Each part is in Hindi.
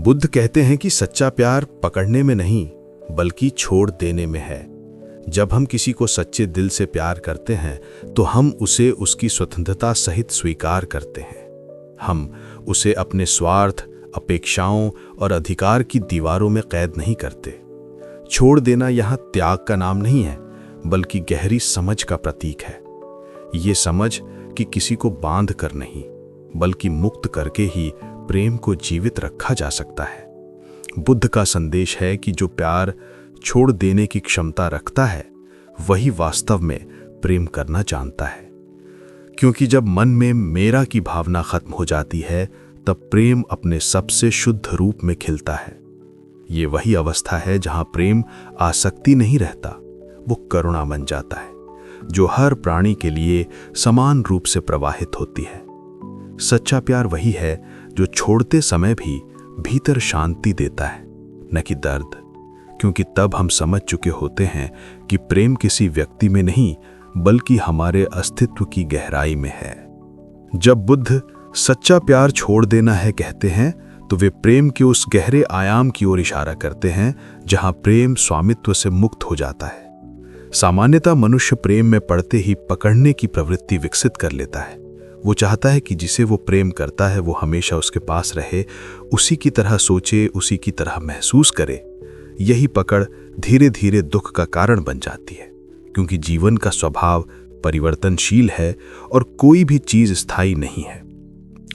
बुद्ध कहते हैं कि सच्चा प्यार पकड़ने में नहीं बल्कि छोड़ देने में है। जब हम किसी को सच्चे दिल से प्यार करते हैं तो हम उसे उसकी स्वतंत्रता सहित स्वीकार करते हैं। हम उसे अपने स्वार्थ, अपेक्षाओं और अधिकार की दीवारों में कैद नहीं करते। छोड़ देना यहाँ त्याग का नाम नहीं है बल्कि गहरी समझ का प्रतीक है। ये समझ कि किसी को बांध कर नहीं बल्कि मुक्त करके ही प्रेम को जीवित रखा जा सकता है। बुद्ध का संदेश है कि जो प्यार छोड़ देने की क्षमता रखता है वही वास्तव में प्रेम करना जानता है, क्योंकि जब मन में मेरा की भावना खत्म हो जाती है तब प्रेम अपने सबसे शुद्ध रूप में खिलता है। ये वही अवस्था है जहां प्रेम आसक्ति नहीं रहता, वो करुणा बन जाता है जो हर प्राणी के लिए समान रूप से प्रवाहित होती है। सच्चा प्यार वही है जो छोड़ते समय भी भीतर शांति देता है, न कि दर्द, क्योंकि तब हम समझ चुके होते हैं कि प्रेम किसी व्यक्ति में नहीं बल्कि हमारे अस्तित्व की गहराई में है। जब बुद्ध सच्चा प्यार छोड़ देना है कहते हैं तो वे प्रेम के उस गहरे आयाम की ओर इशारा करते हैं जहां प्रेम स्वामित्व से मुक्त हो जाता है। सामान्यतः मनुष्य प्रेम में पड़ते ही पकड़ने की प्रवृत्ति विकसित कर लेता है। वो चाहता है कि जिसे वो प्रेम करता है वो हमेशा उसके पास रहे, उसी की तरह सोचे, उसी की तरह महसूस करे। यही पकड़ धीरे धीरे दुख का कारण बन जाती है, क्योंकि जीवन का स्वभाव परिवर्तनशील है और कोई भी चीज स्थायी नहीं है।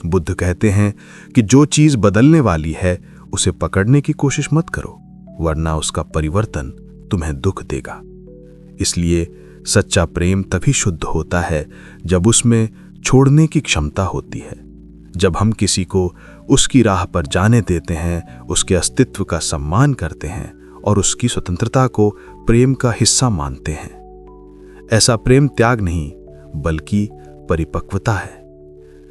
बुद्ध कहते हैं कि जो चीज बदलने वाली है उसे पकड़ने की कोशिश मत करो, वरना उसका परिवर्तन तुम्हें दुख देगा। इसलिए सच्चा प्रेम तभी शुद्ध होता है जब उसमें छोड़ने की क्षमता होती है। जब हम किसी को उसकी राह पर जाने देते हैं, उसके अस्तित्व का सम्मान करते हैं और उसकी स्वतंत्रता को प्रेम का हिस्सा मानते हैं। ऐसा प्रेम त्याग नहीं बल्कि परिपक्वता है।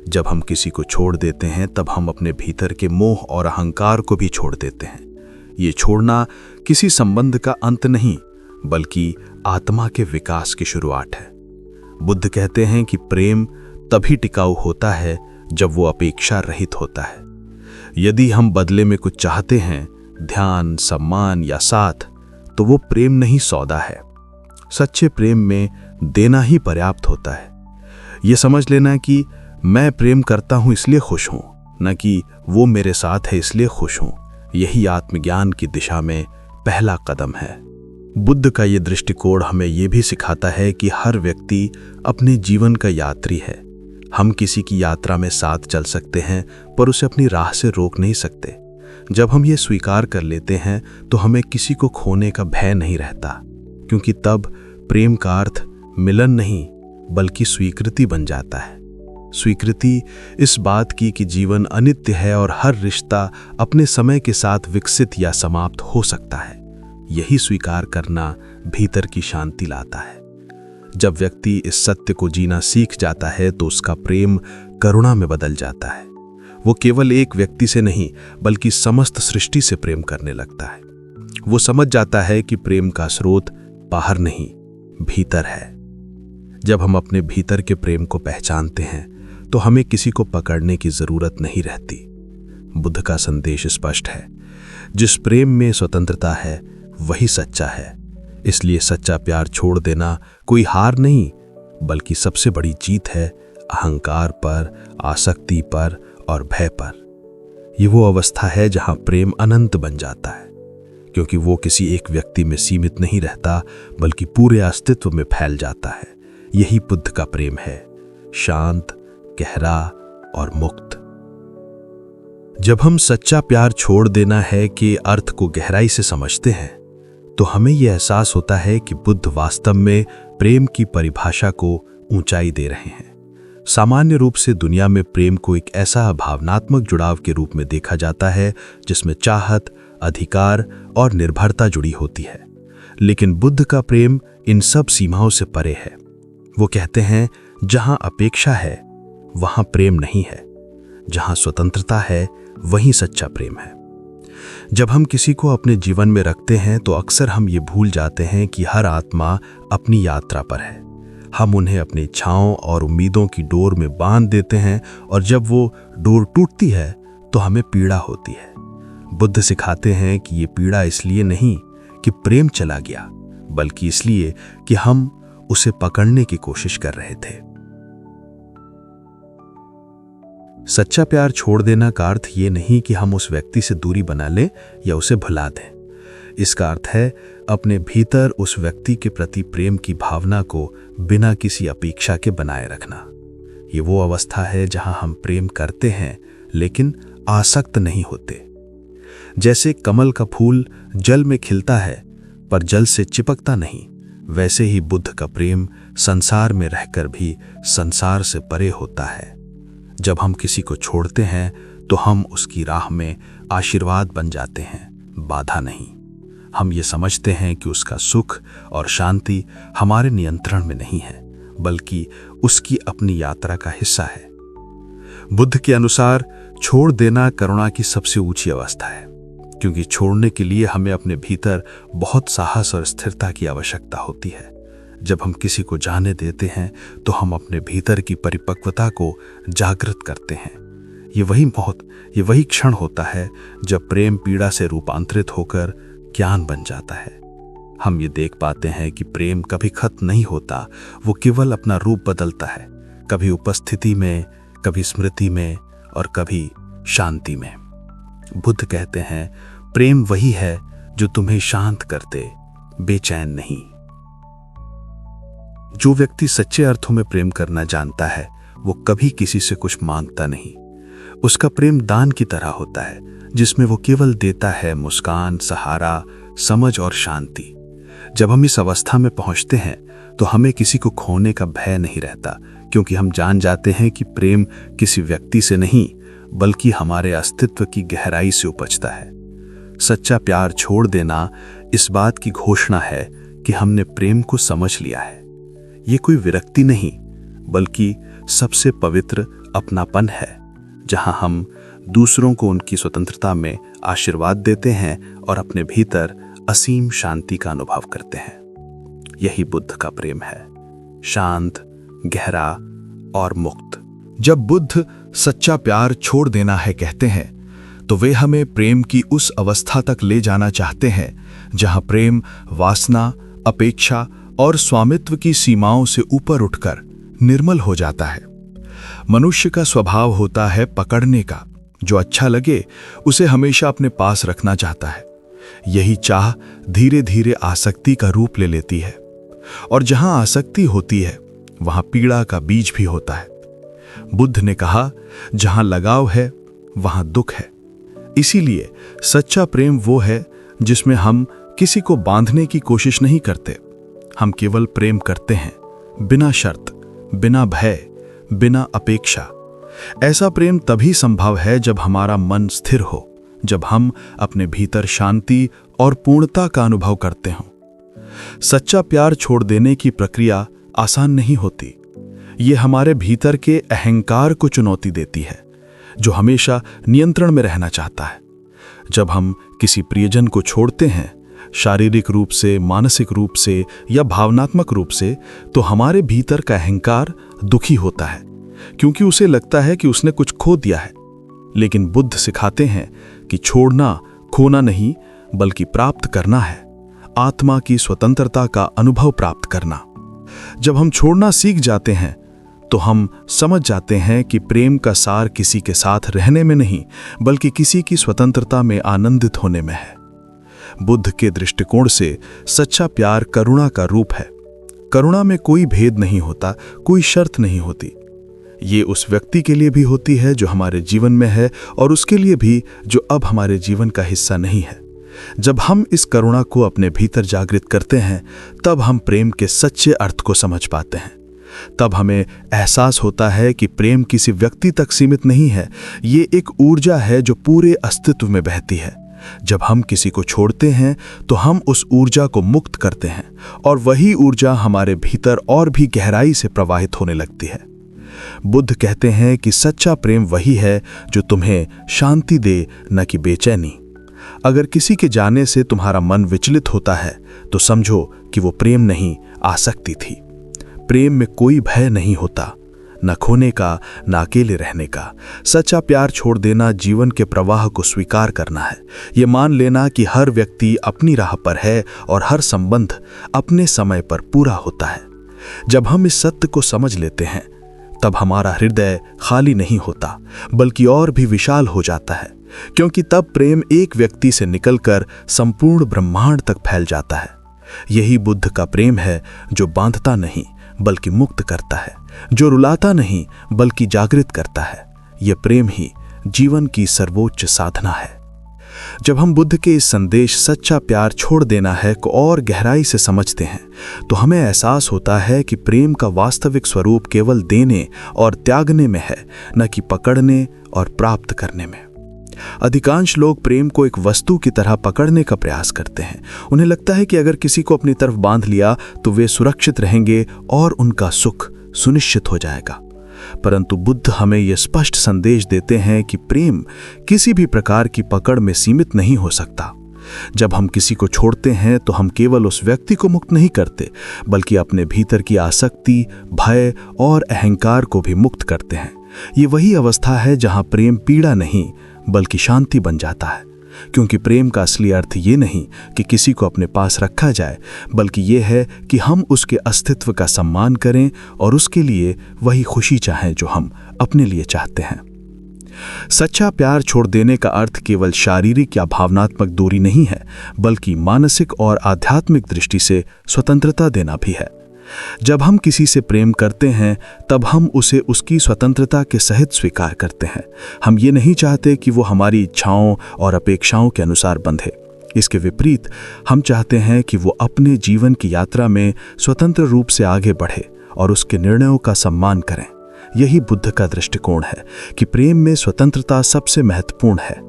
जब हम किसी को छोड़ देते हैं तब हम अपने भीतर के मोह और अहंकार को भी छोड़ देते हैं। ये छोड़ना किसी संबंध का अंत नहीं बल्कि आत्मा के विकास की शुरुआत है। बुद्ध कहते हैं कि प्रेम तभी टिकाऊ होता है जब वो अपेक्षा रहित होता है। यदि हम बदले में कुछ चाहते हैं, ध्यान, सम्मान या साथ, तो वो प्रेम नहीं सौदा है। सच्चे प्रेम में देना ही पर्याप्त होता है। ये समझ लेना कि मैं प्रेम करता हूं इसलिए खुश हूं, न कि वो मेरे साथ है इसलिए खुश हूं। यही आत्मज्ञान की दिशा में पहला कदम है। बुद्ध का ये दृष्टिकोण हमें ये भी सिखाता है कि हर व्यक्ति अपने जीवन का यात्री है। हम किसी की यात्रा में साथ चल सकते हैं पर उसे अपनी राह से रोक नहीं सकते। जब हम ये स्वीकार कर लेते हैं तो हमें किसी को खोने का भय नहीं रहता, क्योंकि तब प्रेम का अर्थ मिलन नहीं बल्कि स्वीकृति बन जाता है। स्वीकृति इस बात की कि जीवन अनित्य है और हर रिश्ता अपने समय के साथ विकसित या समाप्त हो सकता है। यही स्वीकार करना भीतर की शांति लाता है। जब व्यक्ति इस सत्य को जीना सीख जाता है तो उसका प्रेम करुणा में बदल जाता है। वो केवल एक व्यक्ति से नहीं बल्कि समस्त सृष्टि से प्रेम करने लगता है। वो समझ जाता है कि प्रेम का स्रोत बाहर नहीं, भीतर है। जब हम अपने भीतर के प्रेम को पहचानते हैं तो हमें किसी को पकड़ने की जरूरत नहीं रहती। बुद्ध का संदेश स्पष्ट है, जिस प्रेम में स्वतंत्रता है वही सच्चा है। इसलिए सच्चा प्यार छोड़ देना कोई हार नहीं बल्कि सबसे बड़ी जीत है अहंकार पर, आसक्ति पर और भय पर। ये वो अवस्था है जहां प्रेम अनंत बन जाता है, क्योंकि वो किसी एक व्यक्ति में सीमित नहीं रहता बल्कि पूरे अस्तित्व में फैल जाता है। यही बुद्ध का प्रेम है, शांत, गहरा और मुक्त। जब हम सच्चा प्यार छोड़ देना है के अर्थ को गहराई से समझते हैं तो हमें यह एहसास होता है कि बुद्ध वास्तव में प्रेम की परिभाषा को ऊंचाई दे रहे हैं। सामान्य रूप से दुनिया में प्रेम को एक ऐसा भावनात्मक जुड़ाव के रूप में देखा जाता है जिसमें चाहत, अधिकार और निर्भरता जुड़ी होती है। लेकिन बुद्ध का प्रेम इन सब सीमाओं से परे है। वो कहते हैं, जहां अपेक्षा है वहां प्रेम नहीं है, जहां स्वतंत्रता है वहीं सच्चा प्रेम है। जब हम किसी को अपने जीवन में रखते हैं तो अक्सर हम ये भूल जाते हैं कि हर आत्मा अपनी यात्रा पर है। हम उन्हें अपनी इच्छाओं और उम्मीदों की डोर में बांध देते हैं और जब वो डोर टूटती है तो हमें पीड़ा होती है। बुद्ध सिखाते हैं कि ये पीड़ा इसलिए नहीं कि प्रेम चला गया, बल्कि इसलिए कि हम उसे पकड़ने की कोशिश कर रहे थे। सच्चा प्यार छोड़ देना का अर्थ ये नहीं कि हम उस व्यक्ति से दूरी बना लें या उसे भुला दें। इसका अर्थ है अपने भीतर उस व्यक्ति के प्रति प्रेम की भावना को बिना किसी अपेक्षा के बनाए रखना। ये वो अवस्था है जहां हम प्रेम करते हैं लेकिन आसक्त नहीं होते। जैसे कमल का फूल जल में खिलता है पर जल से चिपकता नहीं, वैसे ही बुद्ध का प्रेम संसार में रहकर भी संसार से परे होता है। जब हम किसी को छोड़ते हैं तो हम उसकी राह में आशीर्वाद बन जाते हैं, बाधा नहीं। हम ये समझते हैं कि उसका सुख और शांति हमारे नियंत्रण में नहीं है, बल्कि उसकी अपनी यात्रा का हिस्सा है। बुद्ध के अनुसार छोड़ देना करुणा की सबसे ऊंची अवस्था है, क्योंकि छोड़ने के लिए हमें अपने भीतर बहुत साहस और स्थिरता की आवश्यकता होती है। जब हम किसी को जाने देते हैं तो हम अपने भीतर की परिपक्वता को जागृत करते हैं। ये वही क्षण होता है जब प्रेम पीड़ा से रूपांतरित होकर ज्ञान बन जाता है। हम ये देख पाते हैं कि प्रेम कभी खत्म नहीं होता, वो केवल अपना रूप बदलता है, कभी उपस्थिति में, कभी स्मृति में और कभी शांति में। बुद्ध कहते हैं, प्रेम वही है जो तुम्हें शांत करते, बेचैन नहीं। जो व्यक्ति सच्चे अर्थों में प्रेम करना जानता है वो कभी किसी से कुछ मांगता नहीं। उसका प्रेम दान की तरह होता है, जिसमें वो केवल देता है मुस्कान, सहारा, समझ और शांति। जब हम इस अवस्था में पहुंचते हैं तो हमें किसी को खोने का भय नहीं रहता, क्योंकि हम जान जाते हैं कि प्रेम किसी व्यक्ति से नहीं बल्कि हमारे अस्तित्व की गहराई से उपजता है। सच्चा प्यार छोड़ देना इस बात की घोषणा है कि हमने प्रेम को समझ लिया है। ये कोई विरक्ति नहीं, बल्कि सबसे पवित्र अपनापन है, जहां हम दूसरों को उनकी स्वतंत्रता में आशीर्वाद देते हैं और अपने भीतर असीम शांति का अनुभव करते हैं। यही बुद्ध का प्रेम है, शांत, गहरा और मुक्त। जब बुद्ध सच्चा प्यार छोड़ देना है कहते हैं तो वे हमें प्रेम की उस अवस्था तक ले जाना चाहते हैं जहां प्रेम वासना, अपेक्षा और स्वामित्व की सीमाओं से ऊपर उठकर निर्मल हो जाता है। मनुष्य का स्वभाव होता है पकड़ने का, जो अच्छा लगे उसे हमेशा अपने पास रखना चाहता है। यही चाह धीरे धीरे आसक्ति का रूप ले लेती है, और जहां आसक्ति होती है वहां पीड़ा का बीज भी होता है। बुद्ध ने कहा, जहां लगाव है वहां दुख है। इसीलिए सच्चा प्रेम वो है जिसमें हम किसी को बांधने की कोशिश नहीं करते, हम केवल प्रेम करते हैं, बिना शर्त, बिना भय, बिना अपेक्षा। ऐसा प्रेम तभी संभव है जब हमारा मन स्थिर हो, जब हम अपने भीतर शांति और पूर्णता का अनुभव करते हों। सच्चा प्यार छोड़ देने की प्रक्रिया आसान नहीं होती। ये हमारे भीतर के अहंकार को चुनौती देती है, जो हमेशा नियंत्रण में रहना चाहता है। जब हम किसी प्रियजन को छोड़ते हैं, शारीरिक रूप से, मानसिक रूप से या भावनात्मक रूप से, तो हमारे भीतर का अहंकार दुखी होता है, क्योंकि उसे लगता है कि उसने कुछ खो दिया है। लेकिन बुद्ध सिखाते हैं कि छोड़ना खोना नहीं बल्कि प्राप्त करना है, आत्मा की स्वतंत्रता का अनुभव प्राप्त करना। जब हम छोड़ना सीख जाते हैं तो हम समझ जाते हैं कि प्रेम का सार किसी के साथ रहने में नहीं बल्कि किसी की स्वतंत्रता में आनंदित होने में है। बुद्ध के दृष्टिकोण से सच्चा प्यार करुणा का रूप है। करुणा में कोई भेद नहीं होता, कोई शर्त नहीं होती। ये उस व्यक्ति के लिए भी होती है जो हमारे जीवन में है और उसके लिए भी जो अब हमारे जीवन का हिस्सा नहीं है। जब हम इस करुणा को अपने भीतर जागृत करते हैं तब हम प्रेम के सच्चे अर्थ को समझ पाते हैं। तब हमें एहसास होता है कि प्रेम किसी व्यक्ति तक सीमित नहीं है, ये एक ऊर्जा है जो पूरे अस्तित्व में बहती है। जब हम किसी को छोड़ते हैं तो हम उस ऊर्जा को मुक्त करते हैं और वही ऊर्जा हमारे भीतर और भी गहराई से प्रवाहित होने लगती है। बुद्ध कहते हैं कि सच्चा प्रेम वही है जो तुम्हें शांति दे, न कि बेचैनी। अगर किसी के जाने से तुम्हारा मन विचलित होता है तो समझो कि वो प्रेम नहीं, आसक्ति थी। प्रेम में कोई भय नहीं होता, न खोने का, न अकेले रहने का। सच्चा प्यार छोड़ देना जीवन के प्रवाह को स्वीकार करना है। ये मान लेना कि हर व्यक्ति अपनी राह पर है और हर संबंध अपने समय पर पूरा होता है। जब हम इस सत्य को समझ लेते हैं, तब हमारा हृदय खाली नहीं होता, बल्कि और भी विशाल हो जाता है, क्योंकि तब प्रेम एक व्यक्ति से निकलकर संपूर्ण ब्रह्मांड तक फैल जाता है। यही बुद्ध का प्रेम है, जो बांधता नहीं बल्कि मुक्त करता है, जो रुलाता नहीं बल्कि जागृत करता है। यह प्रेम ही जीवन की सर्वोच्च साधना है। जब हम बुद्ध के इस संदेश सच्चा प्यार छोड़ देना है को और गहराई से समझते हैं, तो हमें एहसास होता है कि प्रेम का वास्तविक स्वरूप केवल देने और त्यागने में है, न कि पकड़ने और प्राप्त करने में। अधिकांश लोग प्रेम को एक वस्तु की तरह पकड़ने का प्रयास करते हैं। उन्हें लगता है कि अगर किसी को अपनी तरफ बांध लिया तो वे सुरक्षित रहेंगे और उनका सुख सुनिश्चित हो जाएगा। परंतु बुद्ध हमें यह स्पष्ट संदेश देते हैं कि प्रेम किसी भी प्रकार की पकड़ में सीमित नहीं हो सकता। जब हम किसी को छोड़ते हैं तो हम केवल उस व्यक्ति को मुक्त नहीं करते, बल्कि अपने भीतर की आसक्ति, भय और अहंकार को भी मुक्त करते हैं। ये वही अवस्था है जहां प्रेम पीड़ा नहीं बल्कि शांति बन जाता है, क्योंकि प्रेम का असली अर्थ ये नहीं कि किसी को अपने पास रखा जाए, बल्कि ये है कि हम उसके अस्तित्व का सम्मान करें और उसके लिए वही खुशी चाहें जो हम अपने लिए चाहते हैं। सच्चा प्यार छोड़ देने का अर्थ केवल शारीरिक या भावनात्मक दूरी नहीं है, बल्कि मानसिक और आध्यात्मिक दृष्टि से स्वतंत्रता देना भी है। जब हम किसी से प्रेम करते हैं, तब हम उसे उसकी स्वतंत्रता के सहित स्वीकार करते हैं। हम ये नहीं चाहते कि वो हमारी इच्छाओं और अपेक्षाओं के अनुसार बंधे। इसके विपरीत हम चाहते हैं कि वो अपने जीवन की यात्रा में स्वतंत्र रूप से आगे बढ़े और उसके निर्णयों का सम्मान करें। यही बुद्ध का दृष्टिकोण है कि प्रेम में स्वतंत्रता सबसे महत्वपूर्ण है।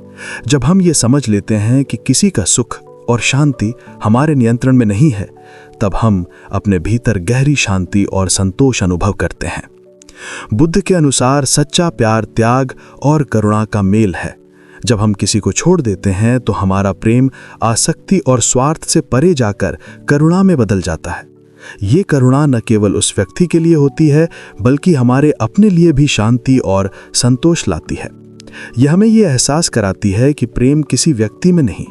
जब हम ये समझ लेते हैं कि किसी का सुख और शांति हमारे नियंत्रण में नहीं है, तब हम अपने भीतर गहरी शांति और संतोष अनुभव करते हैं। बुद्ध के अनुसार सच्चा प्यार त्याग और करुणा का मेल है। जब हम किसी को छोड़ देते हैं तो हमारा प्रेम आसक्ति और स्वार्थ से परे जाकर करुणा में बदल जाता है। ये करुणा न केवल उस व्यक्ति के लिए होती है, बल्कि हमारे अपने लिए भी शांति और संतोष लाती है। यह हमें यह एहसास कराती है कि प्रेम किसी व्यक्ति में नहीं,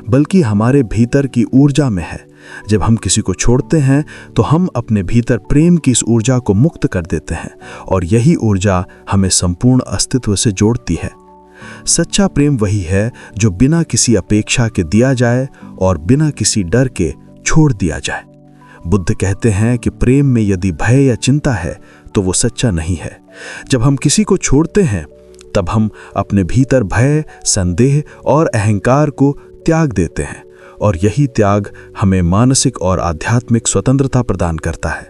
बल्कि हमारे भीतर की ऊर्जा में है। जब हम किसी को छोड़ते हैं तो हम अपने भीतर प्रेम की इस ऊर्जा को मुक्त कर देते हैं, और यही ऊर्जा हमें संपूर्ण अस्तित्व से जोड़ती है। सच्चा प्रेम वही है जो बिना किसी अपेक्षा के दिया जाए और बिना किसी डर के छोड़ दिया जाए। बुद्ध कहते हैं कि प्रेम में यदि भय या चिंता है तो वो सच्चा नहीं है। जब हम किसी को छोड़ते हैं, तब हम अपने भीतर भय, संदेह और अहंकार को त्याग देते हैं, और यही त्याग हमें मानसिक और आध्यात्मिक स्वतंत्रता प्रदान करता है।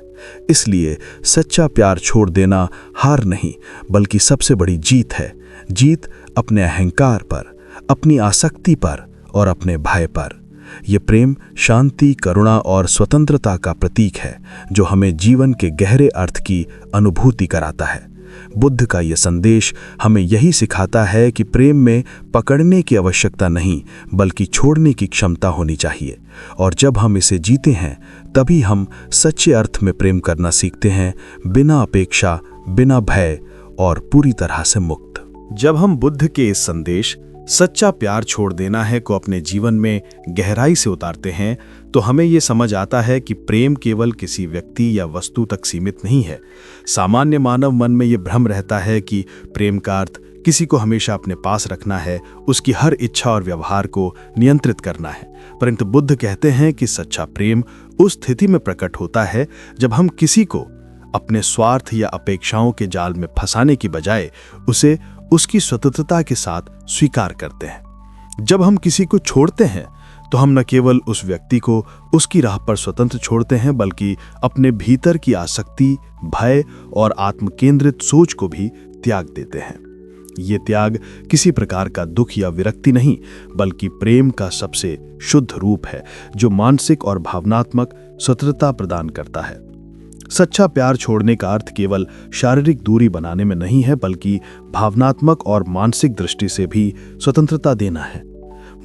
इसलिए सच्चा प्यार छोड़ देना हार नहीं, बल्कि सबसे बड़ी जीत है। जीत अपने अहंकार पर, अपनी आसक्ति पर और अपने भय पर। यह प्रेम शांति, करुणा और स्वतंत्रता का प्रतीक है, जो हमें जीवन के गहरे अर्थ की अनुभूति कराता है। बुद्ध का यह संदेश हमें यही सिखाता है कि प्रेम में पकड़ने की आवश्यकता नहीं, बल्कि छोड़ने की क्षमता होनी चाहिए। और जब हम इसे जीते हैं, तभी हम सच्चे अर्थ में प्रेम करना सीखते हैं, बिना अपेक्षा, बिना भय और पूरी तरह से मुक्त। जब हम बुद्ध के इस संदेश सच्चा प्यार छोड़ देना है को अपने जीवन में गहराई से उतारते हैं, तो हमें ये समझ आता है कि प्रेम केवल किसी व्यक्ति या वस्तु तक सीमित नहीं है। सामान्य मानव मन में ये भ्रम रहता है कि प्रेम का अर्थ किसी को हमेशा अपने पास रखना है, उसकी हर इच्छा और व्यवहार को नियंत्रित करना है। परंतु बुद्ध कहते हैं कि सच्चा प्रेम उस स्थिति में प्रकट होता है जब हम किसी को अपने स्वार्थ या अपेक्षाओं के जाल में फंसाने की बजाय उसे उसकी स्वतंत्रता के साथ स्वीकार करते हैं। जब हम किसी को छोड़ते हैं तो हम न केवल उस व्यक्ति को उसकी राह पर स्वतंत्र छोड़ते हैं, बल्कि अपने भीतर की आसक्ति, भय और आत्मकेंद्रित सोच को भी त्याग देते हैं। ये त्याग किसी प्रकार का दुख या विरक्ति नहीं, बल्कि प्रेम का सबसे शुद्ध रूप है, जो मानसिक और भावनात्मक स्वतंत्रता प्रदान करता है। सच्चा प्यार छोड़ने का अर्थ केवल शारीरिक दूरी बनाने में नहीं है, बल्कि भावनात्मक और मानसिक दृष्टि से भी स्वतंत्रता देना है।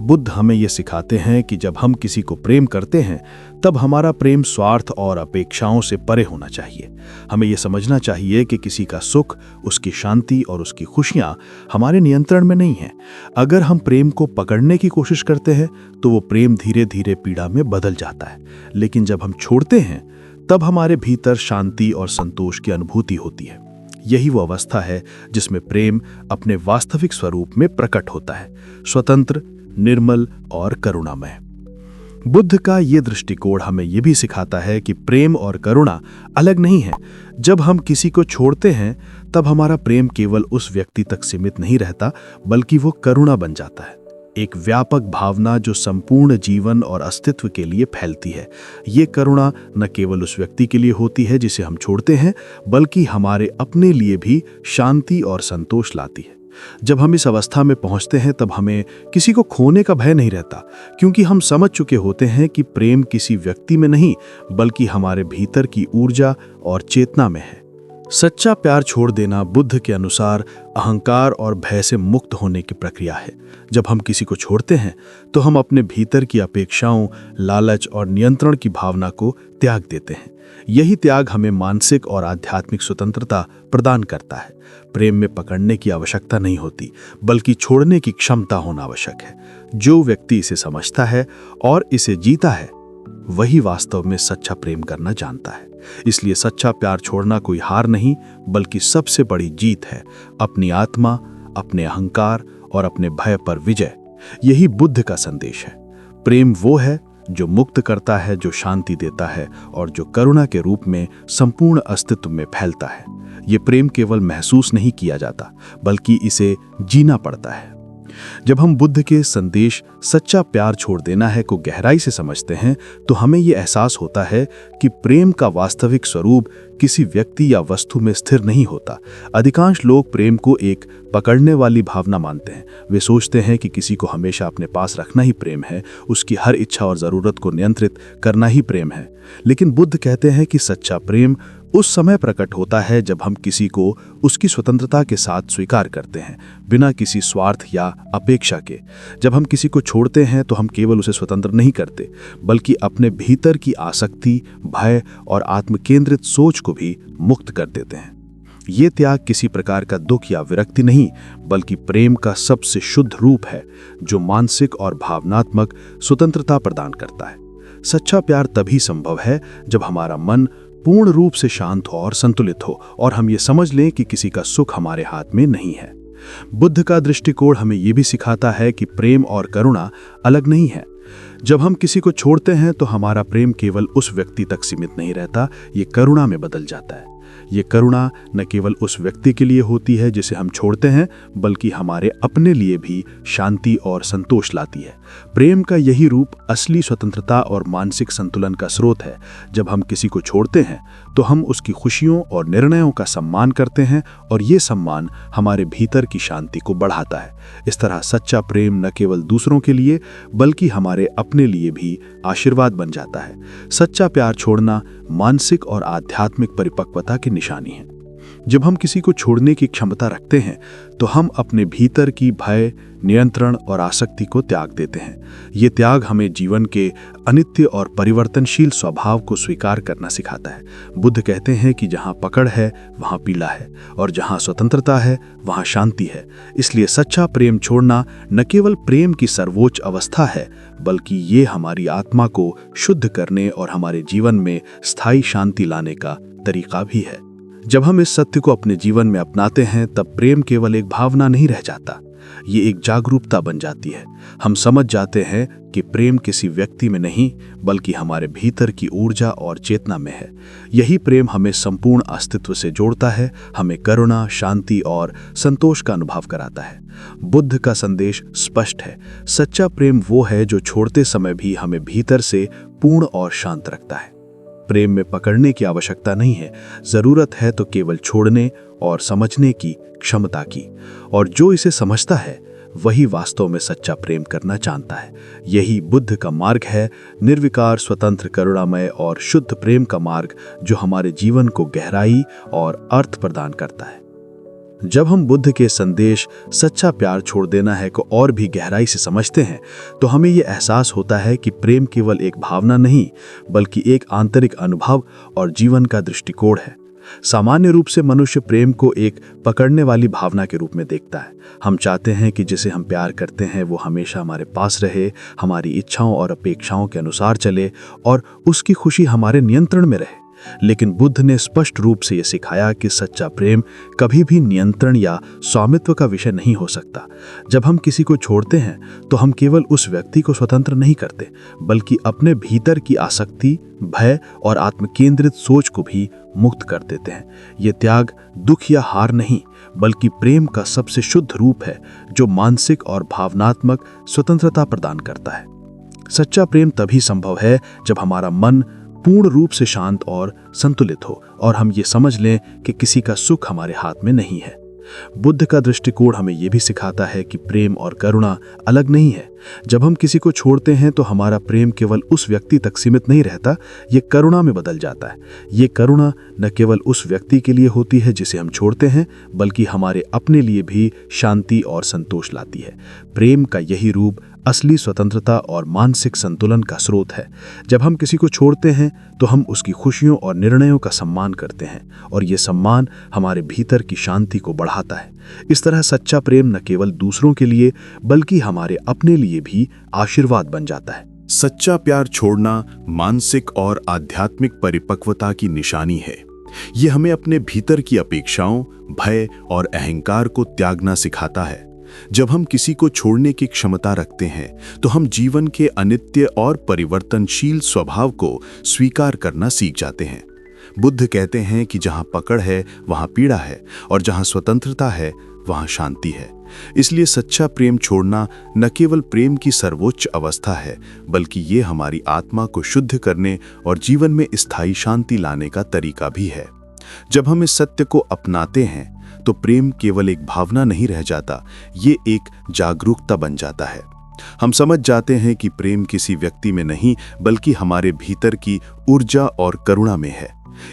बुद्ध हमें ये सिखाते हैं कि जब हम किसी को प्रेम करते हैं तब हमारा प्रेम स्वार्थ और अपेक्षाओं से परे होना चाहिए। हमें ये समझना चाहिए कि किसी का सुख, उसकी शांति और उसकी खुशियां हमारे नियंत्रण में नहीं हैं। अगर हम प्रेम को पकड़ने की कोशिश करते हैं तो वो प्रेम धीरे धीरे पीड़ा में बदल जाता है, लेकिन जब हम छोड़ते हैं तब हमारे भीतर शांति और संतोष की अनुभूति होती है। यही वो अवस्था है जिसमें प्रेम अपने वास्तविक स्वरूप में प्रकट होता है, स्वतंत्र, निर्मल और करुणामय। बुद्ध का ये दृष्टिकोण हमें यह भी सिखाता है कि प्रेम और करुणा अलग नहीं है। जब हम किसी को छोड़ते हैं तब हमारा प्रेम केवल उस व्यक्ति तक सीमित नहीं रहता, बल्कि वो करुणा बन जाता है, एक व्यापक भावना जो संपूर्ण जीवन और अस्तित्व के लिए फैलती है। ये करुणा न केवल उस व्यक्ति के लिए होती है जिसे हम छोड़ते हैं, बल्कि हमारे अपने लिए भी शांति और संतोष लाती है। जब हम इस अवस्था में पहुंचते हैं तब हमें किसी को खोने का भय नहीं रहता, क्योंकि हम समझ चुके होते हैं कि प्रेम किसी व्यक्ति में नहीं, बल्कि हमारे भीतर की ऊर्जा और चेतना में है। सच्चा प्यार छोड़ देना बुद्ध के अनुसार अहंकार और भय से मुक्त होने की प्रक्रिया है। जब हम किसी को छोड़ते हैं तो हम अपने भीतर की अपेक्षाओं, लालच और नियंत्रण की भावना को त्याग देते हैं। यही त्याग हमें मानसिक और आध्यात्मिक स्वतंत्रता प्रदान करता है। प्रेम में पकड़ने की आवश्यकता नहीं होती, बल्कि छोड़ने की क्षमता होना आवश्यक है। जो व्यक्ति इसे समझता है और इसे जीता है, वही वास्तव में सच्चा प्रेम करना जानता है। इसलिए सच्चा प्यार छोड़ना कोई हार नहीं, बल्कि सबसे बड़ी जीत है, अपनी आत्मा, अपने अहंकार और अपने भय पर विजय। यही बुद्ध का संदेश है। प्रेम वो है जो मुक्त करता है, जो शांति देता है और जो करुणा के रूप में संपूर्ण अस्तित्व में फैलता है। ये प्रेम केवल महसूस नहीं किया जाता, बल्कि इसे जीना पड़ता है। जब हम बुद्ध के संदेश सच्चा प्यार छोड़ देना है को गहराई से समझते हैं तो हमें यह एहसास होता है कि प्रेम का वास्तविक स्वरूप किसी व्यक्ति या वस्तु में स्थिर नहीं होता। अधिकांश लोग प्रेम को एक पकड़ने वाली भावना मानते हैं। वे सोचते हैं कि किसी को हमेशा अपने पास रखना ही प्रेम है, उसकी हर इच्छा और जरूरत को नियंत्रित करना ही प्रेम है। लेकिन बुद्ध कहते हैं कि सच्चा प्रेम उस समय प्रकट होता है जब हम किसी को उसकी स्वतंत्रता के साथ स्वीकार करते हैं, बिना किसी स्वार्थ या अपेक्षा के। जब हम किसी को छोड़ते हैं तो हम केवल उसे स्वतंत्र नहीं करते, बल्कि अपने भीतर की आसक्ति, भय और आत्मकेंद्रित सोच को भी मुक्त कर देते हैं। ये त्याग किसी प्रकार का दुख या विरक्ति नहीं, बल्कि प्रेम का सबसे शुद्ध रूप है, जो मानसिक और भावनात्मक स्वतंत्रता प्रदान करता है। सच्चा प्यार तभी संभव है जब हमारा मन पूर्ण रूप से शांत हो और संतुलित हो, और हम ये समझ लें कि किसी का सुख हमारे हाथ में नहीं है। बुद्ध का दृष्टिकोण हमें ये भी सिखाता है कि प्रेम और करुणा अलग नहीं है। जब हम किसी को छोड़ते हैं तो हमारा प्रेम केवल उस व्यक्ति तक सीमित नहीं रहता, ये करुणा में बदल जाता है। ये करुणा न केवल उस व्यक्ति के लिए होती है जिसे हम छोड़ते हैं, बल्कि हमारे अपने लिए भी शांति और संतोष लाती है। प्रेम का यही रूप असली स्वतंत्रता और मानसिक संतुलन का स्रोत है। जब हम किसी को छोड़ते हैं तो हम उसकी खुशियों और निर्णयों का सम्मान करते हैं, और ये सम्मान हमारे भीतर की शांति को बढ़ाता है। इस तरह सच्चा प्रेम न केवल दूसरों के लिए, बल्कि हमारे अपने लिए भी आशीर्वाद बन जाता है। सच्चा प्यार छोड़ना मानसिक और आध्यात्मिक परिपक्वता की निशानी है। जब हम किसी को छोड़ने की क्षमता रखते हैं तो हम अपने भीतर की भय, नियंत्रण और आसक्ति को त्याग देते हैं। ये त्याग हमें जीवन के अनित्य और परिवर्तनशील स्वभाव को स्वीकार करना सिखाता है। बुद्ध कहते हैं कि जहाँ पकड़ है वहाँ पीड़ा है, और जहाँ स्वतंत्रता है वहाँ शांति है। इसलिए सच्चा प्रेम छोड़ना न केवल प्रेम की सर्वोच्च अवस्था है, बल्कि ये हमारी आत्मा को शुद्ध करने और हमारे जीवन में स्थायी शांति लाने का तरीका भी है। जब हम इस सत्य को अपने जीवन में अपनाते हैं तब प्रेम केवल एक भावना नहीं रह जाता, ये एक जागरूकता बन जाती है। हम समझ जाते हैं कि प्रेम किसी व्यक्ति में नहीं, बल्कि हमारे भीतर की ऊर्जा और चेतना में है। यही प्रेम हमें संपूर्ण अस्तित्व से जोड़ता है, हमें करुणा, शांति और संतोष का अनुभव कराता है। बुद्ध का संदेश स्पष्ट है। सच्चा प्रेम वो है जो छोड़ते समय भी हमें भीतर से पूर्ण और शांत रखता है। प्रेम में पकड़ने की आवश्यकता नहीं है, जरूरत है तो केवल छोड़ने और समझने की क्षमता की। और जो इसे समझता है वही वास्तव में सच्चा प्रेम करना जानता है। यही बुद्ध का मार्ग है, निर्विकार, स्वतंत्र, करुणामय और शुद्ध प्रेम का मार्ग, जो हमारे जीवन को गहराई और अर्थ प्रदान करता है। जब हम बुद्ध के संदेश सच्चा प्यार छोड़ देना है को और भी गहराई से समझते हैं तो हमें ये एहसास होता है कि प्रेम केवल एक भावना नहीं बल्कि एक आंतरिक अनुभव और जीवन का दृष्टिकोण है। सामान्य रूप से मनुष्य प्रेम को एक पकड़ने वाली भावना के रूप में देखता है। हम चाहते हैं कि जिसे हम प्यार करते हैं वो हमेशा हमारे पास रहे, हमारी इच्छाओं और अपेक्षाओं के अनुसार चले और उसकी खुशी हमारे नियंत्रण में रहे। लेकिन बुद्ध ने स्पष्ट रूप से यह सिखाया कि सच्चा प्रेम कभी भी नियंत्रण या स्वामित्व का विषय नहीं हो सकता। जब हम किसी को छोड़ते हैं तो हम केवल उस व्यक्ति को स्वतंत्र नहीं करते बल्कि अपने भीतर की आसक्ति, भय और आत्मकेंद्रित सोच को भी मुक्त कर देते हैं। ये त्याग दुख या हार नहीं बल्कि प्रेम का सबसे शुद्ध रूप है जो मानसिक और भावनात्मक स्वतंत्रता प्रदान करता है। सच्चा प्रेम तभी संभव है जब हमारा मन पूर्ण रूप से शांत और संतुलित हो और हम ये समझ लें कि किसी का सुख हमारे हाथ में नहीं है। बुद्ध का दृष्टिकोण हमें यह भी सिखाता है कि प्रेम और करुणा अलग नहीं है। जब हम किसी को छोड़ते हैं तो हमारा प्रेम केवल उस व्यक्ति तक सीमित नहीं रहता, ये करुणा में बदल जाता है। ये करुणा न केवल उस व्यक्ति के लिए होती है जिसे हम छोड़ते हैं बल्कि हमारे अपने लिए भी शांति और संतोष लाती है। प्रेम का यही रूप असली स्वतंत्रता और मानसिक संतुलन का स्रोत है। जब हम किसी को छोड़ते हैं तो हम उसकी खुशियों और निर्णयों का सम्मान करते हैं और ये सम्मान हमारे भीतर की शांति को बढ़ाता है। इस तरह सच्चा प्रेम न केवल दूसरों के लिए बल्कि हमारे अपने लिए भी आशीर्वाद बन जाता है। सच्चा प्यार छोड़ना मानसिक और आध्यात्मिक परिपक्वता की निशानी है। ये हमें अपने भीतर की अपेक्षाओं, भय और अहंकार को त्यागना सिखाता है। जब हम किसी को छोड़ने की क्षमता रखते हैं तो हम जीवन के अनित्य और परिवर्तनशील स्वभाव को स्वीकार करना सीख जाते हैं। बुद्ध कहते हैं कि जहां पकड़ है वहां पीड़ा है और जहां स्वतंत्रता है वहां शांति है। इसलिए सच्चा प्रेम छोड़ना न केवल प्रेम की सर्वोच्च अवस्था है बल्कि ये हमारी आत्मा को शुद्ध करने और जीवन में स्थायी शांति लाने का तरीका भी है। जब हम इस सत्य को अपनाते हैं तो प्रेम केवल एक भावना नहीं रह जाता, ये एक जागरूकता बन जाता है। हम समझ जाते हैं कि प्रेम किसी व्यक्ति में नहीं बल्कि हमारे भीतर की ऊर्जा और करुणा में है।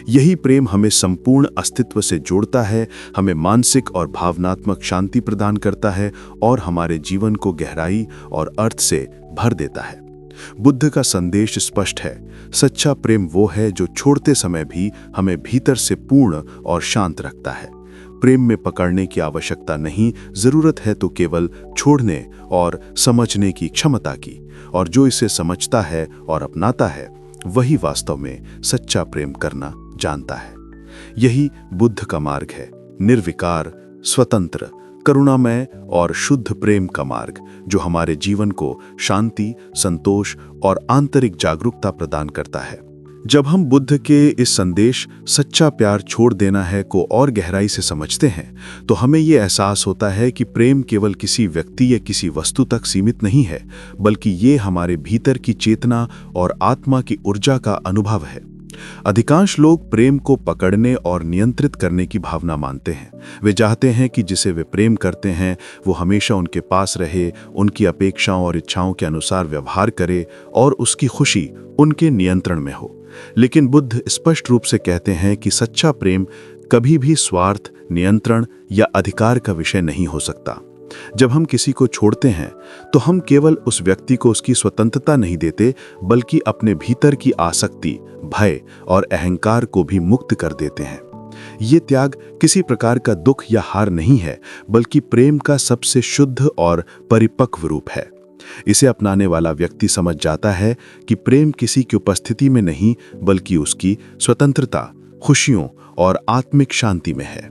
यही प्रेम हमें संपूर्ण अस्तित्व से जोड़ता है, हमें मानसिक और भावनात्मक शांति प्रदान करता है और हमारे जीवन को गहराई और अर्थ से भर देता है। बुद्ध का संदेश स्पष्ट है, सच्चा प्रेम वो है जो छोड़ते समय भी हमें भीतर से पूर्ण और शांत रखता है। प्रेम में पकड़ने की आवश्यकता नहीं, जरूरत है तो केवल छोड़ने और समझने की क्षमता की। और जो इसे समझता है और अपनाता है वही वास्तव में सच्चा प्रेम करना जानता है। यही बुद्ध का मार्ग है, निर्विकार, स्वतंत्र, करुणामय और शुद्ध प्रेम का मार्ग जो हमारे जीवन को शांति, संतोष और आंतरिक जागरूकता प्रदान करता है। जब हम बुद्ध के इस संदेश सच्चा प्यार छोड़ देना है को और गहराई से समझते हैं तो हमें ये एहसास होता है कि प्रेम केवल किसी व्यक्ति या किसी वस्तु तक सीमित नहीं है बल्कि ये हमारे भीतर की चेतना और आत्मा की ऊर्जा का अनुभव है। अधिकांश लोग प्रेम को पकड़ने और नियंत्रित करने की भावना मानते हैं। वे चाहते हैं कि जिसे वे प्रेम करते हैं वो हमेशा उनके पास रहे, उनकी अपेक्षाओं और इच्छाओं के अनुसार व्यवहार करे और उसकी खुशी उनके नियंत्रण में हो। लेकिन बुद्ध स्पष्ट रूप से कहते हैं कि सच्चा प्रेम कभी भी स्वार्थ, नियंत्रण या अधिकार का विषय नहीं हो सकता। जब हम किसी को छोड़ते हैं तो हम केवल उस व्यक्ति को उसकी स्वतंत्रता नहीं देते बल्कि अपने भीतर की आसक्ति, भय और अहंकार को भी मुक्त कर देते हैं। ये त्याग किसी प्रकार का दुख या हार नहीं है बल्कि प्रेम का सबसे शुद्ध और परिपक्व रूप है। इसे अपनाने वाला व्यक्ति समझ जाता है कि प्रेम किसी की उपस्थिति में नहीं बल्कि उसकी स्वतंत्रता, खुशियों और आत्मिक शांति में है।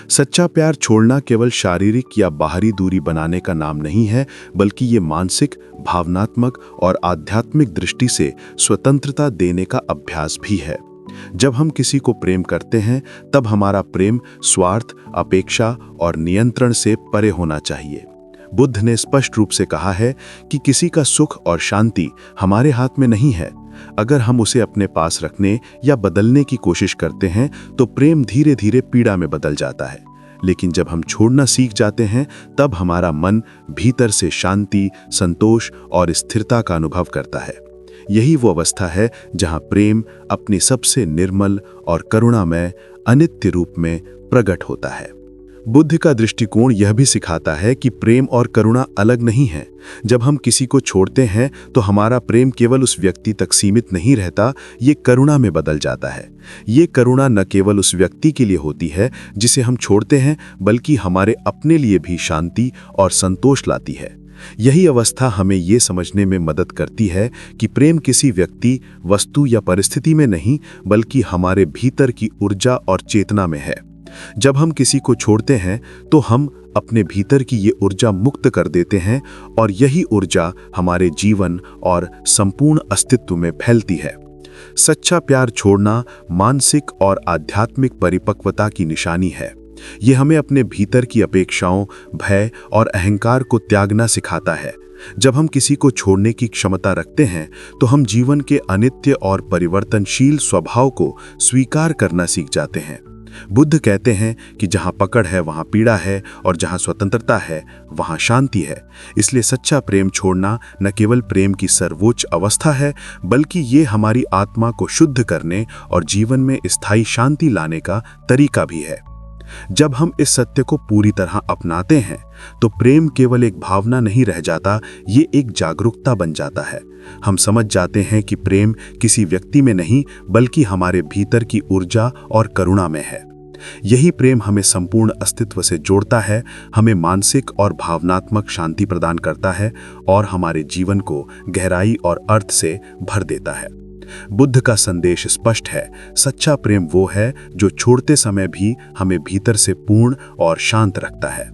सच्चा प्यार छोड़ना केवल शारीरिक या बाहरी दूरी बनाने का नाम नहीं है बल्कि ये मानसिक, भावनात्मक और आध्यात्मिक दृष्टि से स्वतंत्रता देने का अभ्यास भी है। जब हम किसी को प्रेम करते हैं तब हमारा प्रेम स्वार्थ, अपेक्षा और नियंत्रण से परे होना चाहिए। बुद्ध ने स्पष्ट रूप से कहा है कि किसी का सुख और शांति हमारे हाथ में नहीं है। अगर हम उसे अपने पास रखने या बदलने की कोशिश करते हैं तो प्रेम धीरे धीरे पीड़ा में बदल जाता है। लेकिन जब हम छोड़ना सीख जाते हैं तब हमारा मन भीतर से शांति, संतोष और स्थिरता का अनुभव करता है। यही वो अवस्था है जहां प्रेम अपनी सबसे निर्मल और करुणामय अनित्य रूप में प्रकट होता है। बुद्ध का दृष्टिकोण यह भी सिखाता है कि प्रेम और करुणा अलग नहीं है। जब हम किसी को छोड़ते हैं तो हमारा प्रेम केवल उस व्यक्ति तक सीमित नहीं रहता, ये करुणा में बदल जाता है। ये करुणा न केवल उस व्यक्ति के लिए होती है जिसे हम छोड़ते हैं, बल्कि हमारे अपने लिए भी शांति और संतोष लाती है। यही अवस्था हमें ये समझने में मदद करती है कि प्रेम किसी व्यक्ति, वस्तु या परिस्थिति में नहीं, बल्कि हमारे भीतर की ऊर्जा और चेतना में है। जब हम किसी को छोड़ते हैं तो हम अपने भीतर की ये ऊर्जा मुक्त कर देते हैं और यही ऊर्जा हमारे जीवन और संपूर्ण अस्तित्व में फैलती है। सच्चा प्यार छोड़ना मानसिक और आध्यात्मिक परिपक्वता की निशानी है। ये हमें अपने भीतर की अपेक्षाओं, भय और अहंकार को त्यागना सिखाता है। जब हम किसी को छोड़ने की क्षमता रखते हैं तो हम जीवन के अनित्य और परिवर्तनशील स्वभाव को स्वीकार करना सीख जाते हैं। बुद्ध कहते हैं कि जहां पकड़ है वहां पीड़ा है, और जहां स्वतंत्रता है वहां शांति है। इसलिए सच्चा प्रेम छोड़ना न केवल प्रेम की सर्वोच्च अवस्था है, बल्कि ये हमारी आत्मा को शुद्ध करने और जीवन में स्थायी शांति लाने का तरीका भी है। जब हम इस सत्य को पूरी तरह अपनाते हैं तो प्रेम केवल एक भावना नहीं रह जाता, ये एक जागरूकता बन जाता है। हम समझ जाते हैं कि प्रेम किसी व्यक्ति में नहीं, बल्कि हमारे भीतर की ऊर्जा और करुणा में है। यही प्रेम हमें संपूर्ण अस्तित्व से जोड़ता है, हमें मानसिक और भावनात्मक शांति प्रदान करता है और हमारे जीवन को गहराई और अर्थ से भर देता है। बुद्ध का संदेश स्पष्ट है, सच्चा प्रेम वो है जो छोड़ते समय भी हमें भीतर से पूर्ण और शांत रखता है।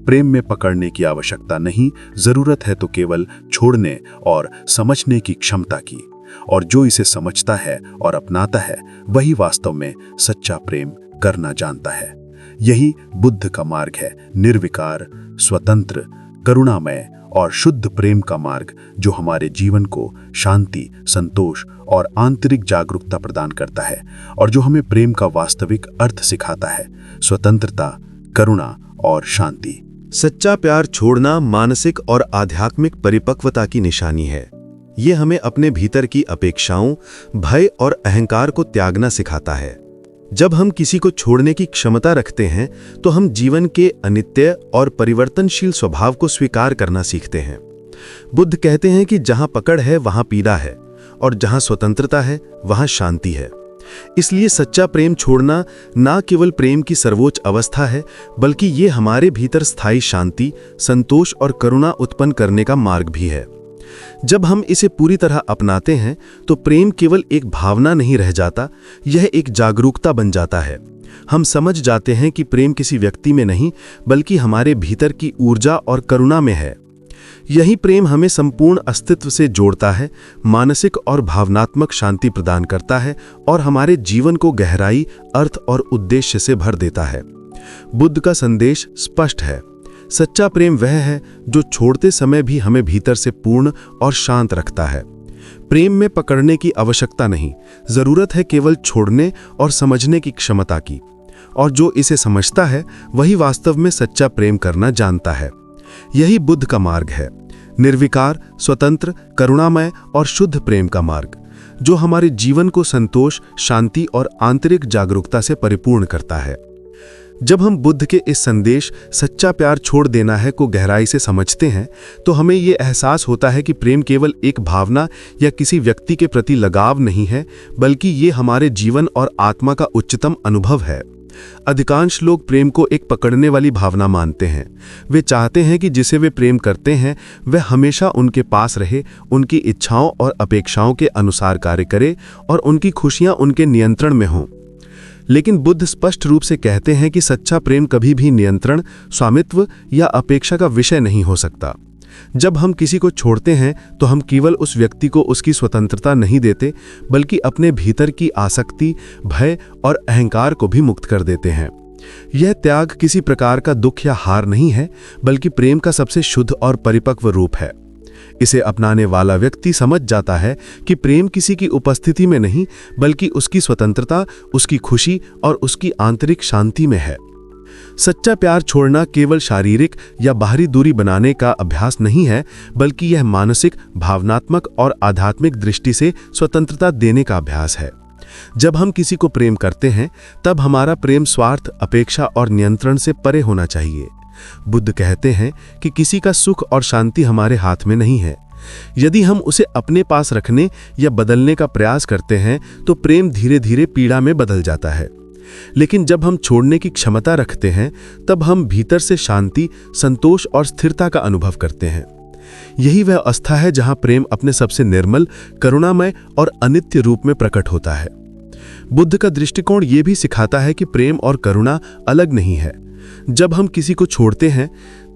प्रेम में पकड़ने की आवश्यकता नहीं, जरूरत है तो केवल छोड़ने और समझने की क्षमता की। और जो इसे समझता है और अपनाता है, वही वास्तव में सच्चा प्रेम करना जानता है। यही बुद्ध का मार्ग है, निर्विकार, स्वतंत्र, करुणामय और शुद्ध प्रेम का मार्ग, जो हमारे जीवन को शांति, संतोष और आंतरिक जागरूकता प्रदान करता है, और जो हमें प्रेम का वास्तविक अर्थ सिखाता है, स्वतंत्रता, करुणा और शांति। सच्चा प्यार छोड़ना मानसिक और आध्यात्मिक परिपक्वता की निशानी है। ये हमें अपने भीतर की अपेक्षाओं, भय और अहंकार को त्यागना सिखाता है। जब हम किसी को छोड़ने की क्षमता रखते हैं तो हम जीवन के अनित्य और परिवर्तनशील स्वभाव को स्वीकार करना सीखते हैं। बुद्ध कहते हैं कि जहां पकड़ है वहां पीड़ा है, और जहां स्वतंत्रता है वहां शांति है। इसलिए सच्चा प्रेम छोड़ना ना केवल प्रेम की सर्वोच्च अवस्था है, बल्कि ये हमारे भीतर स्थायी शांति, संतोष और करुणा उत्पन्न करने का मार्ग भी है। जब हम इसे पूरी तरह अपनाते हैं तो प्रेम केवल एक भावना नहीं रह जाता, यह एक जागरूकता बन जाता है। हम समझ जाते हैं कि प्रेम किसी व्यक्ति में नहीं, बल्कि हमारे भीतर की ऊर्जा और करुणा में है। यही प्रेम हमें संपूर्ण अस्तित्व से जोड़ता है, मानसिक और भावनात्मक शांति प्रदान करता है और हमारे जीवन को गहराई, अर्थ और उद्देश्य से भर देता है। बुद्ध का संदेश स्पष्ट है, सच्चा प्रेम वह है जो छोड़ते समय भी हमें भीतर से पूर्ण और शांत रखता है। प्रेम में पकड़ने की आवश्यकता नहीं, जरूरत है केवल छोड़ने और समझने की क्षमता की। और जो इसे समझता है वही वास्तव में सच्चा प्रेम करना जानता है। यही बुद्ध का मार्ग है, निर्विकार, स्वतंत्र, करुणामय और शुद्ध प्रेम का मार्ग, जो हमारे जीवन को संतोष, शांति और आंतरिक जागरूकता से परिपूर्ण करता है। जब हम बुद्ध के इस संदेश सच्चा प्यार छोड़ देना है को गहराई से समझते हैं तो हमें ये एहसास होता है कि प्रेम केवल एक भावना या किसी व्यक्ति के प्रति लगाव नहीं है, बल्कि ये हमारे जीवन और आत्मा का उच्चतम अनुभव है। अधिकांश लोग प्रेम को एक पकड़ने वाली भावना मानते हैं। वे चाहते हैं कि जिसे वे प्रेम करते हैं वह हमेशा उनके पास रहे, उनकी इच्छाओं और अपेक्षाओं के अनुसार कार्य करे और उनकी खुशियां उनके नियंत्रण में हों। लेकिन बुद्ध स्पष्ट रूप से कहते हैं कि सच्चा प्रेम कभी भी नियंत्रण, स्वामित्व या अपेक्षा का विषय नहीं हो सकता। जब हम किसी को छोड़ते हैं तो हम केवल उस व्यक्ति को उसकी स्वतंत्रता नहीं देते, बल्कि अपने भीतर की आसक्ति, भय और अहंकार को भी मुक्त कर देते हैं। यह त्याग किसी प्रकार का दुख या हार नहीं है, बल्कि प्रेम का सबसे शुद्ध और परिपक्व रूप है। इसे अपनाने वाला व्यक्ति समझ जाता है कि प्रेम किसी की उपस्थिति में नहीं, बल्कि उसकी स्वतंत्रता, उसकी खुशी और उसकी आंतरिक शांति में है। सच्चा प्यार छोड़ना केवल शारीरिक या बाहरी दूरी बनाने का अभ्यास नहीं है, बल्कि यह मानसिक, भावनात्मक और आध्यात्मिक दृष्टि से स्वतंत्रता देने का अभ्यास है। जब हम किसी को प्रेम करते हैं तब हमारा प्रेम स्वार्थ, अपेक्षा और नियंत्रण से परे होना चाहिए। बुद्ध कहते हैं कि किसी का सुख और शांति हमारे हाथ में नहीं है। यदि हम उसे अपने पास रखने या बदलने का प्रयास करते हैं तो प्रेम धीरे धीरे पीड़ा में बदल जाता है। लेकिन जब हम छोड़ने की क्षमता रखते हैं तब हम भीतर से शांति, संतोष और स्थिरता का अनुभव करते हैं। यही वह अवस्था है जहां प्रेम अपने सबसे निर्मल, करुणामय और अनित्य रूप में प्रकट होता है। बुद्ध का दृष्टिकोण यह भी सिखाता है कि प्रेम और करुणा अलग नहीं है। जब हम किसी को छोड़ते हैं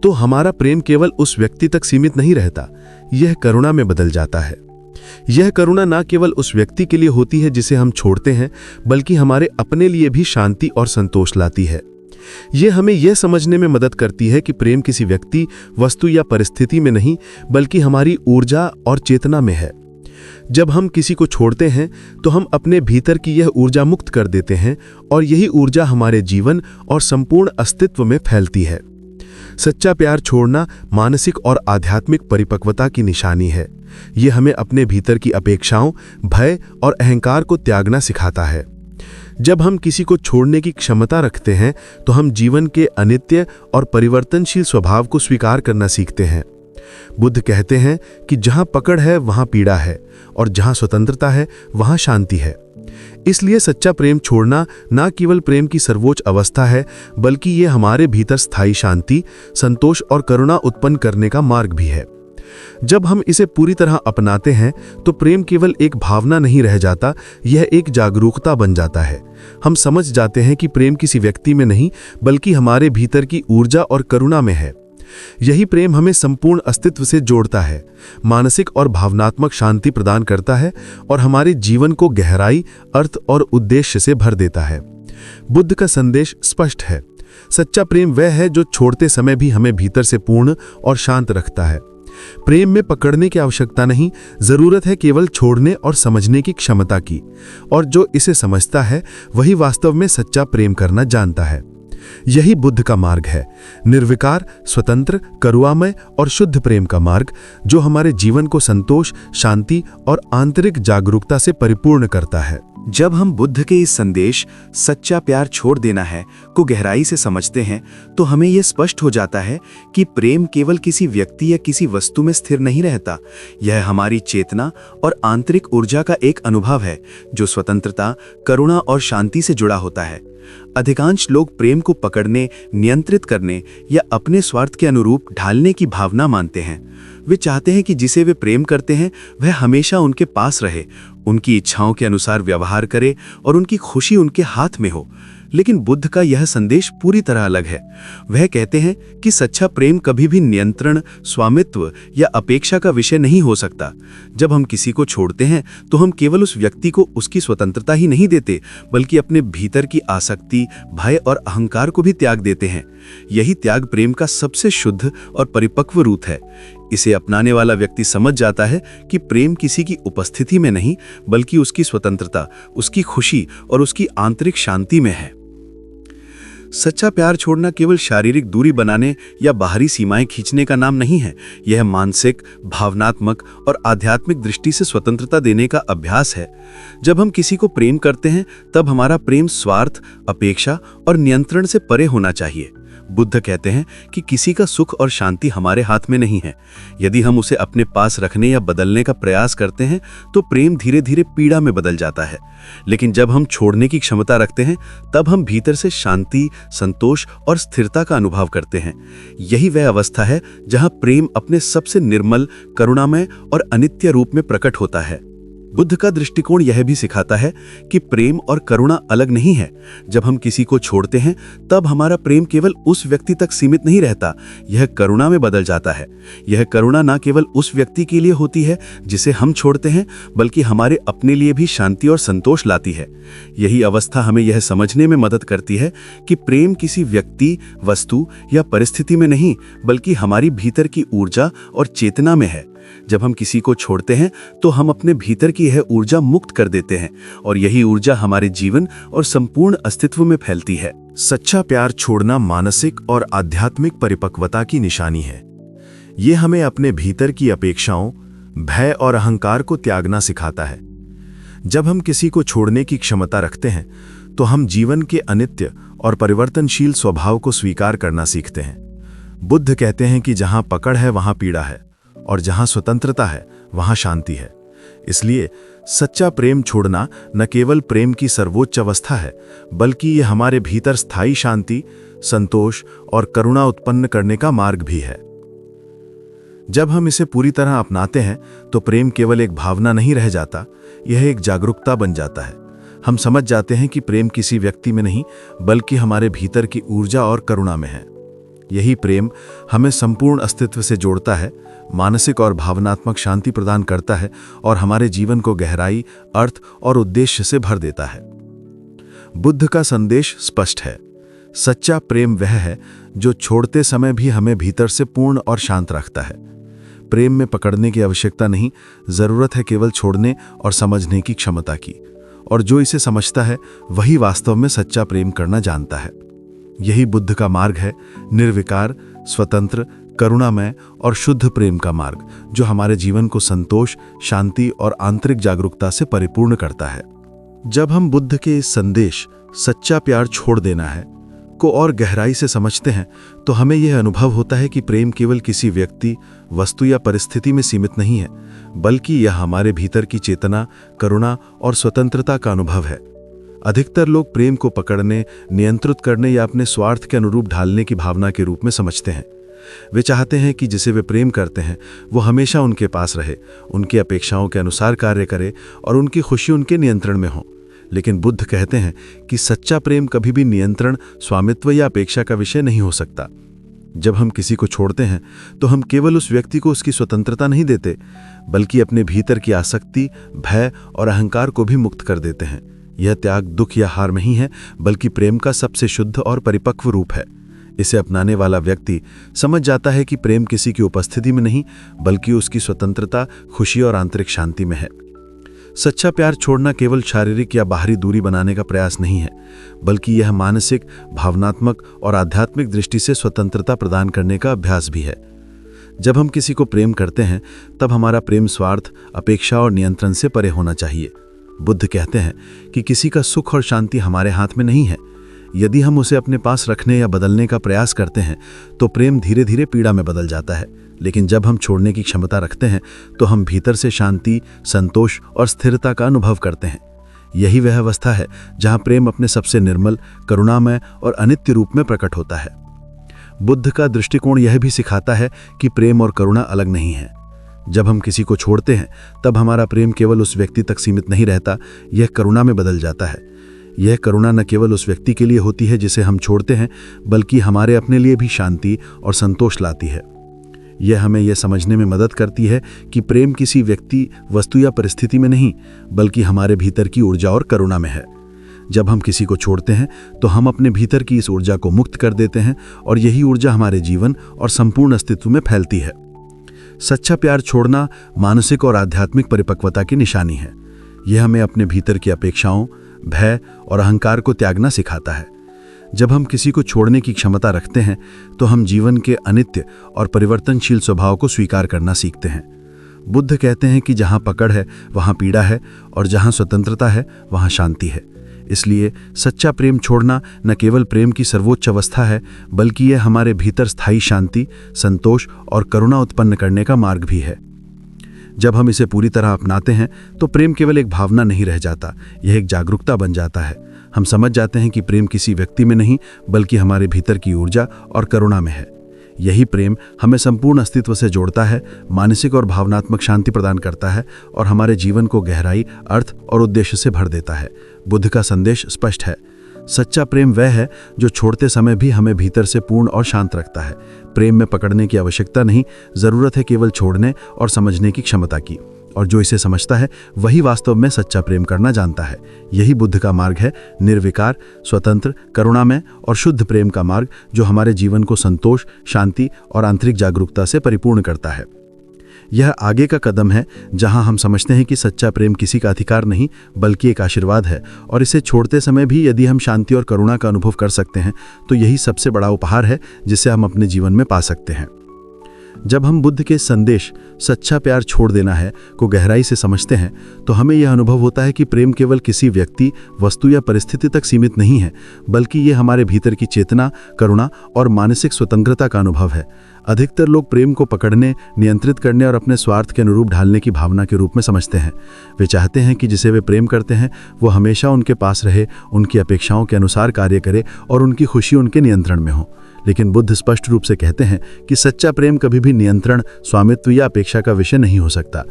तो हमारा प्रेम केवल उस व्यक्ति तक सीमित नहीं रहता, यह करुणा में बदल जाता है। यह करुणा न केवल उस व्यक्ति के लिए होती है जिसे हम छोड़ते हैं, बल्कि हमारे अपने लिए भी शांति और संतोष लाती है। यह हमें यह समझने में मदद करती है कि प्रेम किसी व्यक्ति, वस्तु या परिस्थिति में नहीं, बल्कि हमारी ऊर्जा और चेतना में है। जब हम किसी को छोड़ते हैं तो हम अपने भीतर की यह ऊर्जा मुक्त कर देते हैं और यही ऊर्जा हमारे जीवन और संपूर्ण अस्तित्व में फैलती है। सच्चा प्यार छोड़ना मानसिक और आध्यात्मिक परिपक्वता की निशानी है। यह हमें अपने भीतर की अपेक्षाओं, भय और अहंकार को त्यागना सिखाता है। जब हम किसी को छोड़ने की क्षमता रखते हैं तो हम जीवन के अनित्य और परिवर्तनशील स्वभाव को स्वीकार करना सीखते हैं। बुद्ध कहते हैं कि जहां पकड़ है वहां पीड़ा है और जहां स्वतंत्रता है वहां शांति है। इसलिए सच्चा प्रेम छोड़ना न केवल प्रेम की सर्वोच्च अवस्था है, बल्कि यह हमारे भीतर स्थायी शांति, संतोष और करुणा उत्पन्न करने का मार्ग भी है। जब हम इसे पूरी तरह अपनाते हैं तो प्रेम केवल एक भावना नहीं रह जाता, यह एक जागरूकता बन जाता है। हम समझ जाते हैं कि प्रेम किसी व्यक्ति में नहीं, बल्कि हमारे भीतर की ऊर्जा और करुणा में है। यही प्रेम हमें संपूर्ण अस्तित्व से जोड़ता है, मानसिक और भावनात्मक शांति प्रदान करता है और हमारे जीवन को गहराई, अर्थ और उद्देश्य से भर देता है। बुद्ध का संदेश स्पष्ट है। सच्चा प्रेम वह है जो छोड़ते समय भी हमें भीतर से पूर्ण और शांत रखता है। प्रेम में पकड़ने की आवश्यकता नहीं, जरूरत है केवल छोड़ने और समझने की क्षमता की। और जो इसे समझता है वही वास्तव में सच्चा प्रेम करना जानता है। यही बुद्ध का मार्ग है, निर्विकार, स्वतंत्र, करुणामय और शुद्ध प्रेम का मार्ग, जो हमारे जीवन को संतोष, शांति और आंतरिक जागरूकता से परिपूर्ण करता है। जब हम बुद्ध के इस संदेश सच्चा प्यार छोड़ देना है को गहराई से समझते हैं तो हमें यह स्पष्ट हो जाता है कि प्रेम केवल किसी व्यक्ति या किसी वस्तु में स्थिर नहीं रहता। यह हमारी चेतना और आंतरिक ऊर्जा का एक अनुभव है जो स्वतंत्रता, करुणा और शांति से जुड़ा होता है। अधिकांश लोग प्रेम को पकड़ने, नियंत्रित करने या अपने स्वार्थ के अनुरूप ढालने की भावना मानते हैं। वे चाहते हैं कि जिसे वे प्रेम करते हैं वह हमेशा उनके पास रहे, उनकी इच्छाओं के अनुसार व्यवहार करे और उनकी खुशी उनके हाथ में हो। लेकिन बुद्ध का यह संदेश पूरी तरह अलग है। वह कहते हैं कि सच्चा प्रेम कभी भी नियंत्रण, स्वामित्व या अपेक्षा का विषय नहीं हो सकता। जब हम किसी को छोड़ते हैं तो हम केवल उस व्यक्ति को उसकी स्वतंत्रता ही नहीं देते, बल्कि अपने भीतर की आसक्ति, भय और अहंकार को भी त्याग देते हैं। यही त्याग प्रेम का सबसे शुद्ध और परिपक्व रूप है। इसे अपनाने वाला व्यक्ति समझ जाता है कि प्रेम किसी की उपस्थिति में नहीं, बल्कि उसकी स्वतंत्रता, उसकी खुशी और उसकी आंतरिक शांति में है। सच्चा प्यार छोड़ना केवल शारीरिक दूरी बनाने या बाहरी सीमाएं खींचने का नाम नहीं है। यह मानसिक, भावनात्मक और आध्यात्मिक दृष्टि से स्वतंत्रता देने का अभ्यास है। जब हम किसी को प्रेम करते हैं तब हमारा प्रेम स्वार्थ, अपेक्षा और नियंत्रण से परे होना चाहिए। बुद्ध कहते हैं कि किसी का सुख और शांति हमारे हाथ में नहीं है। यदि हम उसे अपने पास रखने या बदलने का प्रयास करते हैं तो प्रेम धीरे धीरे पीड़ा में बदल जाता है। लेकिन जब हम छोड़ने की क्षमता रखते हैं तब हम भीतर से शांति, संतोष और स्थिरता का अनुभव करते हैं। यही वह अवस्था है जहां प्रेम अपने सबसे निर्मल, करुणामय और अनित्य रूप में प्रकट होता है। बुद्ध का दृष्टिकोण यह भी सिखाता है कि प्रेम और करुणा अलग नहीं है। जब हम किसी को छोड़ते हैं तब हमारा प्रेम केवल उस व्यक्ति तक सीमित नहीं रहता, यह करुणा में बदल जाता है। यह करुणा न केवल उस व्यक्ति के लिए होती है जिसे हम छोड़ते हैं, बल्कि हमारे अपने लिए भी शांति और संतोष लाती है। यही अवस्था हमें यह समझने में मदद करती है कि प्रेम किसी व्यक्ति, वस्तु या परिस्थिति में नहीं, बल्कि हमारी भीतर की ऊर्जा और चेतना में है। जब हम किसी को छोड़ते हैं तो हम अपने भीतर की यह ऊर्जा मुक्त कर देते हैं और यही ऊर्जा हमारे जीवन और संपूर्ण अस्तित्व में फैलती है। सच्चा प्यार छोड़ना मानसिक और आध्यात्मिक परिपक्वता की निशानी है। यह हमें अपने भीतर की अपेक्षाओं, भय और अहंकार को त्यागना सिखाता है। जब हम किसी को छोड़ने की क्षमता रखते हैं तो हम जीवन के अनित्य और परिवर्तनशील स्वभाव को स्वीकार करना सीखते हैं। बुद्ध कहते हैं कि जहां पकड़ है वहां पीड़ा है, और जहां स्वतंत्रता है वहां शांति है। इसलिए सच्चा प्रेम छोड़ना न केवल प्रेम की सर्वोच्च अवस्था है, बल्कि यह हमारे भीतर स्थायी शांति, संतोष और करुणा उत्पन्न करने का मार्ग भी है। जब हम इसे पूरी तरह अपनाते हैं तो प्रेम केवल एक भावना नहीं रह जाता, यह एक जागरूकता बन जाता है। हम समझ जाते हैं कि प्रेम किसी व्यक्ति में नहीं, बल्कि हमारे भीतर की ऊर्जा और करुणा में है। यही प्रेम हमें संपूर्ण अस्तित्व से जोड़ता है, मानसिक और भावनात्मक शांति प्रदान करता है और हमारे जीवन को गहराई, अर्थ और उद्देश्य से भर देता है। बुद्ध का संदेश स्पष्ट है। सच्चा प्रेम वह है जो छोड़ते समय भी हमें भीतर से पूर्ण और शांत रखता है। प्रेम में पकड़ने की आवश्यकता नहीं, जरूरत है केवल छोड़ने और समझने की क्षमता की। और जो इसे समझता है वही वास्तव में सच्चा प्रेम करना जानता है। यही बुद्ध का मार्ग है, निर्विकार, स्वतंत्र, करुणामय और शुद्ध प्रेम का मार्ग, जो हमारे जीवन को संतोष, शांति और आंतरिक जागरूकता से परिपूर्ण करता है। जब हम बुद्ध के इस संदेश सच्चा प्यार छोड़ देना है को और गहराई से समझते हैं तो हमें यह अनुभव होता है कि प्रेम केवल किसी व्यक्ति, वस्तु या परिस्थिति में सीमित नहीं है, बल्कि यह हमारे भीतर की चेतना, करुणा और स्वतंत्रता का अनुभव है। अधिकतर लोग प्रेम को पकड़ने, नियंत्रित करने या अपने स्वार्थ के अनुरूप ढालने की भावना के रूप में समझते हैं। वे चाहते हैं कि जिसे वे प्रेम करते हैं वो हमेशा उनके पास रहे, उनकी अपेक्षाओं के अनुसार कार्य करे और उनकी खुशी उनके नियंत्रण में हो। लेकिन बुद्ध कहते हैं कि सच्चा प्रेम कभी भी नियंत्रण, स्वामित्व या अपेक्षा का विषय नहीं हो सकता। जब हम किसी को छोड़ते हैं तो हम केवल उस व्यक्ति को उसकी स्वतंत्रता नहीं देते, बल्कि अपने भीतर की आसक्ति, भय और अहंकार को भी मुक्त कर देते हैं। यह त्याग दुख या हार नहीं है, बल्कि प्रेम का सबसे शुद्ध और परिपक्व रूप है। इसे अपनाने वाला व्यक्ति समझ जाता है कि प्रेम किसी की उपस्थिति में नहीं, बल्कि उसकी स्वतंत्रता, खुशी और आंतरिक शांति में है। सच्चा प्यार छोड़ना केवल शारीरिक या बाहरी दूरी बनाने का प्रयास नहीं है, बल्कि यह मानसिक, भावनात्मक और आध्यात्मिक दृष्टि से स्वतंत्रता प्रदान करने का अभ्यास भी है। जब हम किसी को प्रेम करते हैं तब हमारा प्रेम स्वार्थ, अपेक्षा और नियंत्रण से परे होना चाहिए। बुद्ध कहते हैं कि किसी का सुख और शांति हमारे हाथ में नहीं है। यदि हम उसे अपने पास रखने या बदलने का प्रयास करते हैं तो प्रेम धीरे धीरे पीड़ा में बदल जाता है। लेकिन जब हम छोड़ने की क्षमता रखते हैं तो हम भीतर से शांति, संतोष और स्थिरता का अनुभव करते हैं। यही वह अवस्था है जहां प्रेम अपने सबसे निर्मल, करुणामय और अनित्य रूप में प्रकट होता है। बुद्ध का दृष्टिकोण यह भी सिखाता है कि प्रेम और करुणा अलग नहीं है। जब हम किसी को छोड़ते हैं तब हमारा प्रेम केवल उस व्यक्ति तक सीमित नहीं रहता, यह करुणा में बदल जाता है। यह करुणा न केवल उस व्यक्ति के लिए होती है जिसे हम छोड़ते हैं, बल्कि हमारे अपने लिए भी शांति और संतोष लाती है। यह हमें यह समझने में मदद करती है कि प्रेम किसी व्यक्ति, वस्तु या परिस्थिति में नहीं, बल्कि हमारे भीतर की ऊर्जा और करुणा में है। जब हम किसी को छोड़ते हैं तो हम अपने भीतर की इस ऊर्जा को मुक्त कर देते हैं और यही ऊर्जा हमारे जीवन और संपूर्ण अस्तित्व में फैलती है। सच्चा प्यार छोड़ना मानसिक और आध्यात्मिक परिपक्वता की निशानी है। यह हमें अपने भीतर की अपेक्षाओं, भय और अहंकार को त्यागना सिखाता है। जब हम किसी को छोड़ने की क्षमता रखते हैं तो हम जीवन के अनित्य और परिवर्तनशील स्वभाव को स्वीकार करना सीखते हैं। बुद्ध कहते हैं कि जहां पकड़ है वहां पीड़ा है, और जहां स्वतंत्रता है वहां शांति है। इसलिए सच्चा प्रेम छोड़ना न केवल प्रेम की सर्वोच्च अवस्था है, बल्कि यह हमारे भीतर स्थायी शांति, संतोष और करुणा उत्पन्न करने का मार्ग भी है। जब हम इसे पूरी तरह अपनाते हैं तो प्रेम केवल एक भावना नहीं रह जाता, यह एक जागरूकता बन जाता है। हम समझ जाते हैं कि प्रेम किसी व्यक्ति में नहीं, बल्कि हमारे भीतर की ऊर्जा और करुणा में है। यही प्रेम हमें संपूर्ण अस्तित्व से जोड़ता है, मानसिक और भावनात्मक शांति प्रदान करता है और हमारे जीवन को गहराई, अर्थ और उद्देश्य से भर देता है। बुद्ध का संदेश स्पष्ट है। सच्चा प्रेम वह है जो छोड़ते समय भी हमें भीतर से पूर्ण और शांत रखता है। प्रेम में पकड़ने की आवश्यकता नहीं, जरूरत है केवल छोड़ने और समझने की क्षमता की। और जो इसे समझता है वही वास्तव में सच्चा प्रेम करना जानता है। यही बुद्ध का मार्ग है, निर्विकार, स्वतंत्र, करुणामय और शुद्ध प्रेम का मार्ग, जो हमारे जीवन को संतोष, शांति और आंतरिक जागरूकता से परिपूर्ण करता है। यह आगे का कदम है जहां हम समझते हैं कि सच्चा प्रेम किसी का अधिकार नहीं, बल्कि एक आशीर्वाद है, और इसे छोड़ते समय भी यदि हम शांति और करुणा का अनुभव कर सकते हैं तो यही सबसे बड़ा उपहार है जिसे हम अपने जीवन में पा सकते हैं। जब हम बुद्ध के संदेश सच्चा प्यार छोड़ देना है को गहराई से समझते हैं तो हमें यह अनुभव होता है कि प्रेम केवल किसी व्यक्ति, वस्तु या परिस्थिति तक सीमित नहीं है, बल्कि ये हमारे भीतर की चेतना, करुणा और मानसिक स्वतंत्रता का अनुभव है। अधिकतर लोग प्रेम को पकड़ने, नियंत्रित करने और अपने स्वार्थ के अनुरूप ढालने की भावना के रूप में समझते हैं। वे चाहते हैं कि जिसे वे प्रेम करते हैं वो हमेशा उनके पास रहे, उनकी अपेक्षाओं के अनुसार कार्य करे और उनकी खुशी उनके नियंत्रण में हो। लेकिन बुद्ध स्पष्ट रूप से कहते हैं कि सच्चा प्रेम कभी भी नियंत्रण, स्वामित्व या अपेक्षा का विषय नहीं हो सकता।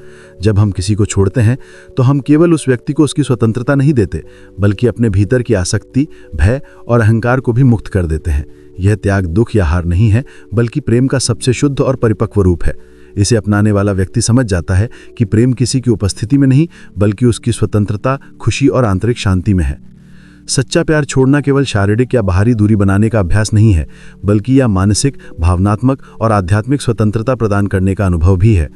जब हम किसी को छोड़ते हैं तो हम केवल उस व्यक्ति को उसकी स्वतंत्रता नहीं देते, बल्कि अपने भीतर की आसक्ति, भय और अहंकार को भी मुक्त कर देते हैं। यह त्याग दुख या हार नहीं है, बल्कि प्रेम का सबसे शुद्ध और परिपक्व रूप है। इसे अपनाने वाला व्यक्ति समझ जाता है कि प्रेम किसी की उपस्थिति में नहीं, बल्कि उसकी स्वतंत्रता, खुशी और आंतरिक शांति में है। सच्चा प्यार छोड़ना केवल शारीरिक या बाहरी दूरी बनाने का अभ्यास नहीं है, बल्कि यह मानसिक, भावनात्मक और आध्यात्मिक स्वतंत्रता प्रदान करने का अनुभव भी है।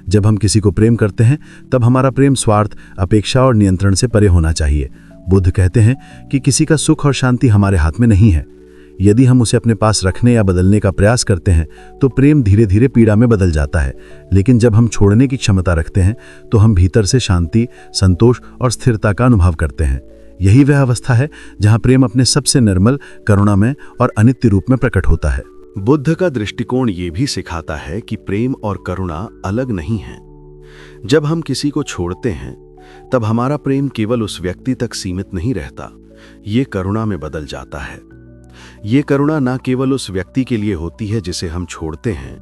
जब हम किसी को प्रेम करते हैं तब हमारा प्रेम स्वार्थ, अपेक्षा और नियंत्रण से परे होना चाहिए। बुद्ध कहते हैं कि किसी का सुख और शांति हमारे हाथ में नहीं है। यदि हम उसे अपने पास रखने या बदलने का प्रयास करते हैं तो प्रेम धीरे धीरे पीड़ा में बदल जाता है। लेकिन जब हम छोड़ने की क्षमता रखते हैं तो हम भीतर से शांति, संतोष और स्थिरता का अनुभव करते हैं। यही वह अवस्था है जहां प्रेम अपने सबसे निर्मल, करुणामय और अनित्य रूप में प्रकट होता है। बुद्ध का दृष्टिकोण ये भी सिखाता है कि प्रेम और करुणा अलग नहीं हैं। जब हम किसी को छोड़ते हैं तब हमारा प्रेम केवल उस व्यक्ति तक सीमित नहीं रहता, ये करुणा में बदल जाता है। ये करुणा न केवल उस व्यक्ति के लिए होती है जिसे हम छोड़ते हैं,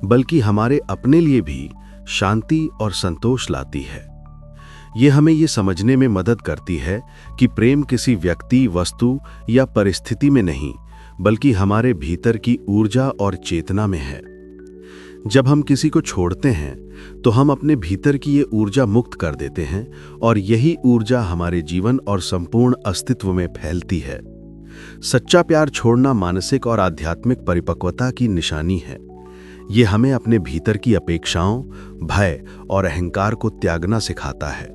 बल्कि हमारे अपने लिए भी शांति और संतोष लाती है। ये हमें ये समझने में मदद करती है कि प्रेम किसी व्यक्ति, वस्तु या परिस्थिति में नहीं, बल्कि हमारे भीतर की ऊर्जा और चेतना में है। जब हम किसी को छोड़ते हैं तो हम अपने भीतर की ये ऊर्जा मुक्त कर देते हैं और यही ऊर्जा हमारे जीवन और संपूर्ण अस्तित्व में फैलती है। सच्चा प्यार छोड़ना मानसिक और आध्यात्मिक परिपक्वता की निशानी है। ये हमें अपने भीतर की अपेक्षाओं, भय और अहंकार को त्यागना सिखाता है।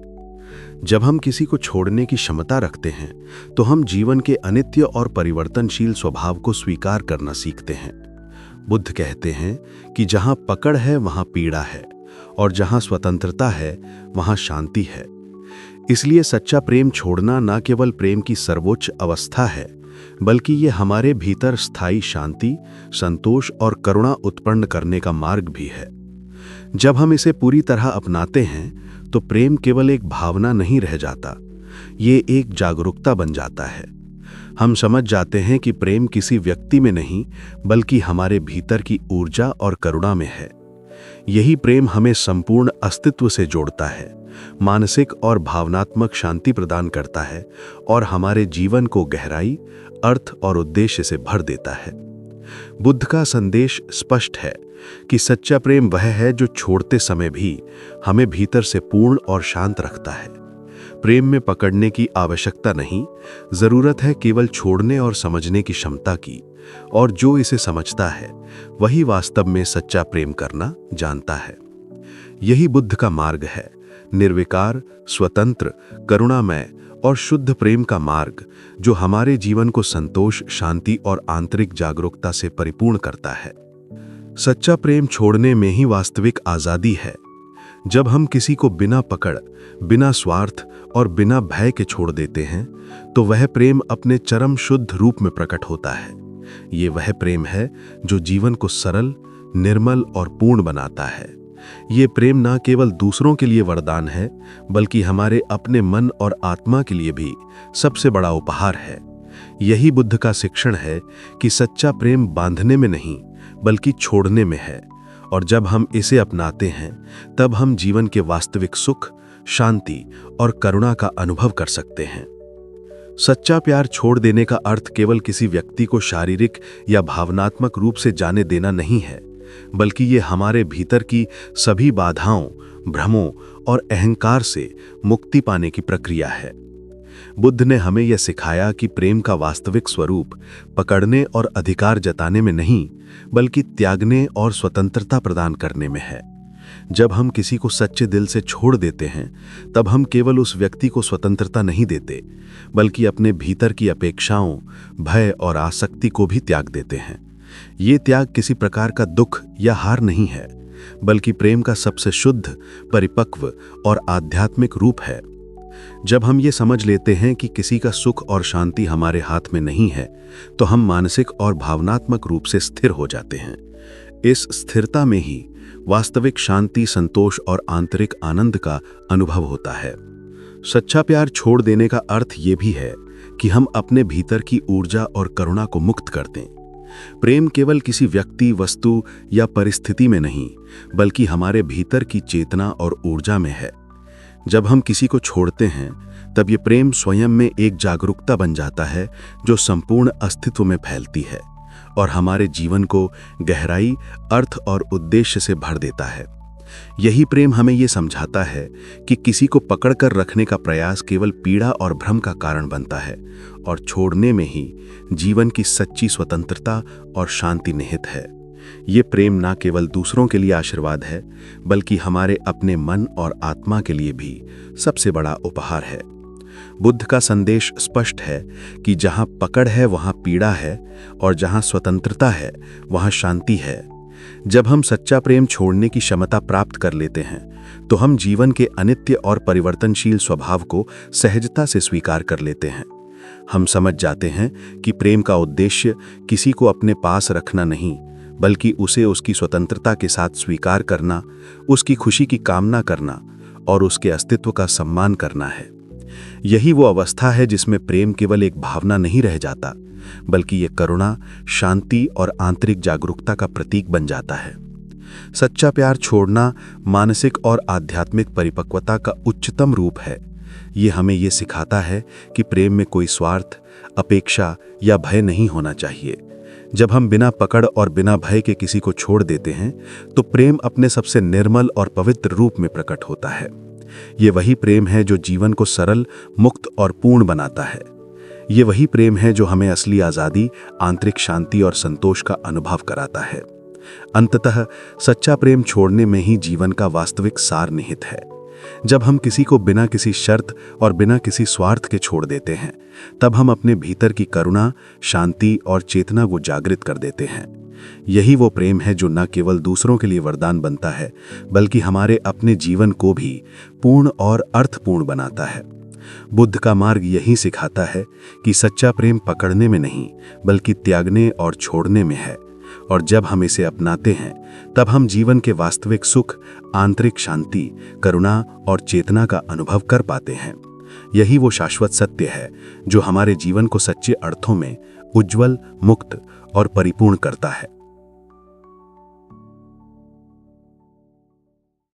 जब हम किसी को छोड़ने की क्षमता रखते हैं तो हम जीवन के अनित्य और परिवर्तनशील स्वभाव को स्वीकार करना सीखते हैं। बुद्ध कहते हैं कि जहां पकड़ है वहां पीड़ा है और जहां स्वतंत्रता है वहां शांति है। इसलिए सच्चा प्रेम छोड़ना न केवल प्रेम की सर्वोच्च अवस्था है, बल्कि ये हमारे भीतर स्थायी शांति, संतोष और करुणा उत्पन्न करने का मार्ग भी है। जब हम इसे पूरी तरह अपनाते हैं तो प्रेम केवल एक भावना नहीं रह जाता, ये एक जागरूकता बन जाता है। हम समझ जाते हैं कि प्रेम किसी व्यक्ति में नहीं, बल्कि हमारे भीतर की ऊर्जा और करुणा में है। यही प्रेम हमें संपूर्ण अस्तित्व से जोड़ता है, मानसिक और भावनात्मक शांति प्रदान करता है और हमारे जीवन को गहराई, अर्थ और उद्देश्य से भर देता है। बुद्ध का संदेश स्पष्ट है कि सच्चा प्रेम वह है जो छोड़ते समय भी हमें भीतर से पूर्ण और शांत रखता है। प्रेम में पकड़ने की आवश्यकता नहीं, जरूरत है केवल छोड़ने और समझने की क्षमता की, और जो इसे समझता है वही वास्तव में सच्चा प्रेम करना जानता है। यही बुद्ध का मार्ग है, निर्विकार, स्वतंत्र, करुणामय और शुद्ध प्रेम का मार्ग, जो हमारे जीवन को संतोष, शांति और आंतरिक जागरूकता से परिपूर्ण करता है। सच्चा प्रेम छोड़ने में ही वास्तविक आजादी है। जब हम किसी को बिना पकड़, बिना स्वार्थ और बिना भय के छोड़ देते हैं तो वह प्रेम अपने चरम शुद्ध रूप में प्रकट होता है। ये वह प्रेम है जो जीवन को सरल, निर्मल और पूर्ण बनाता है। ये प्रेम न केवल दूसरों के लिए वरदान है, बल्कि हमारे अपने मन और आत्मा के लिए भी सबसे बड़ा उपहार है। यही बुद्ध का शिक्षण है कि सच्चा प्रेम बांधने में नहीं, बल्कि छोड़ने में है, और जब हम इसे अपनाते हैं तब हम जीवन के वास्तविक सुख, शांति और करुणा का अनुभव कर सकते हैं। सच्चा प्यार छोड़ देने का अर्थ केवल किसी व्यक्ति को शारीरिक या भावनात्मक रूप से जाने देना नहीं है, बल्कि ये हमारे भीतर की सभी बाधाओं, भ्रमों और अहंकार से मुक्ति पाने की प्रक्रिया है। बुद्ध ने हमें यह सिखाया कि प्रेम का वास्तविक स्वरूप पकड़ने और अधिकार जताने में नहीं, बल्कि त्यागने और स्वतंत्रता प्रदान करने में है। जब हम किसी को सच्चे दिल से छोड़ देते हैं तब हम केवल उस व्यक्ति को स्वतंत्रता नहीं देते, बल्कि अपने भीतर की अपेक्षाओं, भय और आसक्ति को भी त्याग देते हैं। ये त्याग किसी प्रकार का दुख या हार नहीं है, बल्कि प्रेम का सबसे शुद्ध, परिपक्व और आध्यात्मिक रूप है। जब हम ये समझ लेते हैं कि किसी का सुख और शांति हमारे हाथ में नहीं है, तो हम मानसिक और भावनात्मक रूप से स्थिर हो जाते हैं। इस स्थिरता में ही वास्तविक शांति, संतोष और आंतरिक आनंद का अनुभव होता है। सच्चा प्यार छोड़ देने का अर्थ ये भी है कि हम अपने भीतर की ऊर्जा और करुणा को मुक्त कर दें। प्रेम केवल किसी व्यक्ति, वस्तु या परिस्थिति में नहीं, बल्कि हमारे भीतर की चेतना और ऊर्जा में है। जब हम किसी को छोड़ते हैं, तब ये प्रेम स्वयं में एक जागरूकता बन जाता है जो संपूर्ण अस्तित्व में फैलती है और हमारे जीवन को गहराई, अर्थ और उद्देश्य से भर देता है। यही प्रेम हमें ये समझाता है कि किसी को पकड़कर रखने का प्रयास केवल पीड़ा और भ्रम का कारण बनता है और छोड़ने में ही जीवन की सच्ची स्वतंत्रता और शांति निहित है। ये प्रेम ना केवल दूसरों के लिए आशीर्वाद है, बल्कि हमारे अपने मन और आत्मा के लिए भी सबसे बड़ा उपहार है। बुद्ध का संदेश स्पष्ट है कि जहां पकड़ है वहां पीड़ा है और जहां स्वतंत्रता है वहां शांति है। जब हम सच्चा प्रेम छोड़ने की क्षमता प्राप्त कर लेते हैं, तो हम जीवन के अनित्य और परिवर्तनशील स्वभाव को सहजता से स्वीकार कर लेते हैं। हम समझ जाते हैं कि प्रेम का उद्देश्य किसी को अपने पास रखना नहीं, बल्कि उसे उसकी स्वतंत्रता के साथ स्वीकार करना, उसकी खुशी की कामना करना और उसके अस्तित्व का सम्मान करना है। यही वो अवस्था है जिसमें प्रेम केवल एक भावना नहीं रह जाता, बल्कि ये करुणा, शांति और आंतरिक जागरूकता का प्रतीक बन जाता है। सच्चा प्यार छोड़ना मानसिक और आध्यात्मिक परिपक्वता का उच्चतम रूप है। ये हमें ये सिखाता है कि प्रेम में कोई स्वार्थ, अपेक्षा या भय नहीं होना चाहिए। जब हम बिना पकड़ और बिना भय के किसी को छोड़ देते हैं, तो प्रेम अपने सबसे निर्मल और पवित्र रूप में प्रकट होता है। ये वही प्रेम है जो जीवन को सरल, मुक्त और पूर्ण बनाता है। ये वही प्रेम है जो हमें असली आज़ादी, आंतरिक शांति और संतोष का अनुभव कराता है। अंततः सच्चा प्रेम छोड़ने में ही जीवन का वास्तविक सार निहित है। जब हम किसी को बिना किसी शर्त और बिना किसी स्वार्थ के छोड़ देते हैं, तब हम अपने भीतर की करुणा, शांति और चेतना को जागृत कर देते हैं। यही वो प्रेम है जो न केवल दूसरों के लिए वरदान बनता है, बल्कि हमारे अपने जीवन को भी पूर्ण और अर्थपूर्ण बनाता है। बुद्ध का मार्ग यही सिखाता है कि सच्चा प्रेम पकड़ने में नहीं, बल्कि त्यागने और छोड़ने में है। और जब हम इसे अपनाते हैं, तब हम जीवन के वास्तविक सुख, आंतरिक शांति, करुणा और चेतना का अनुभव कर पाते हैं। यही वो शाश्वत सत्य है जो हमारे जीवन को सच्चे अर्थों में उज्जवल, मुक्त और परिपूर्ण करता है।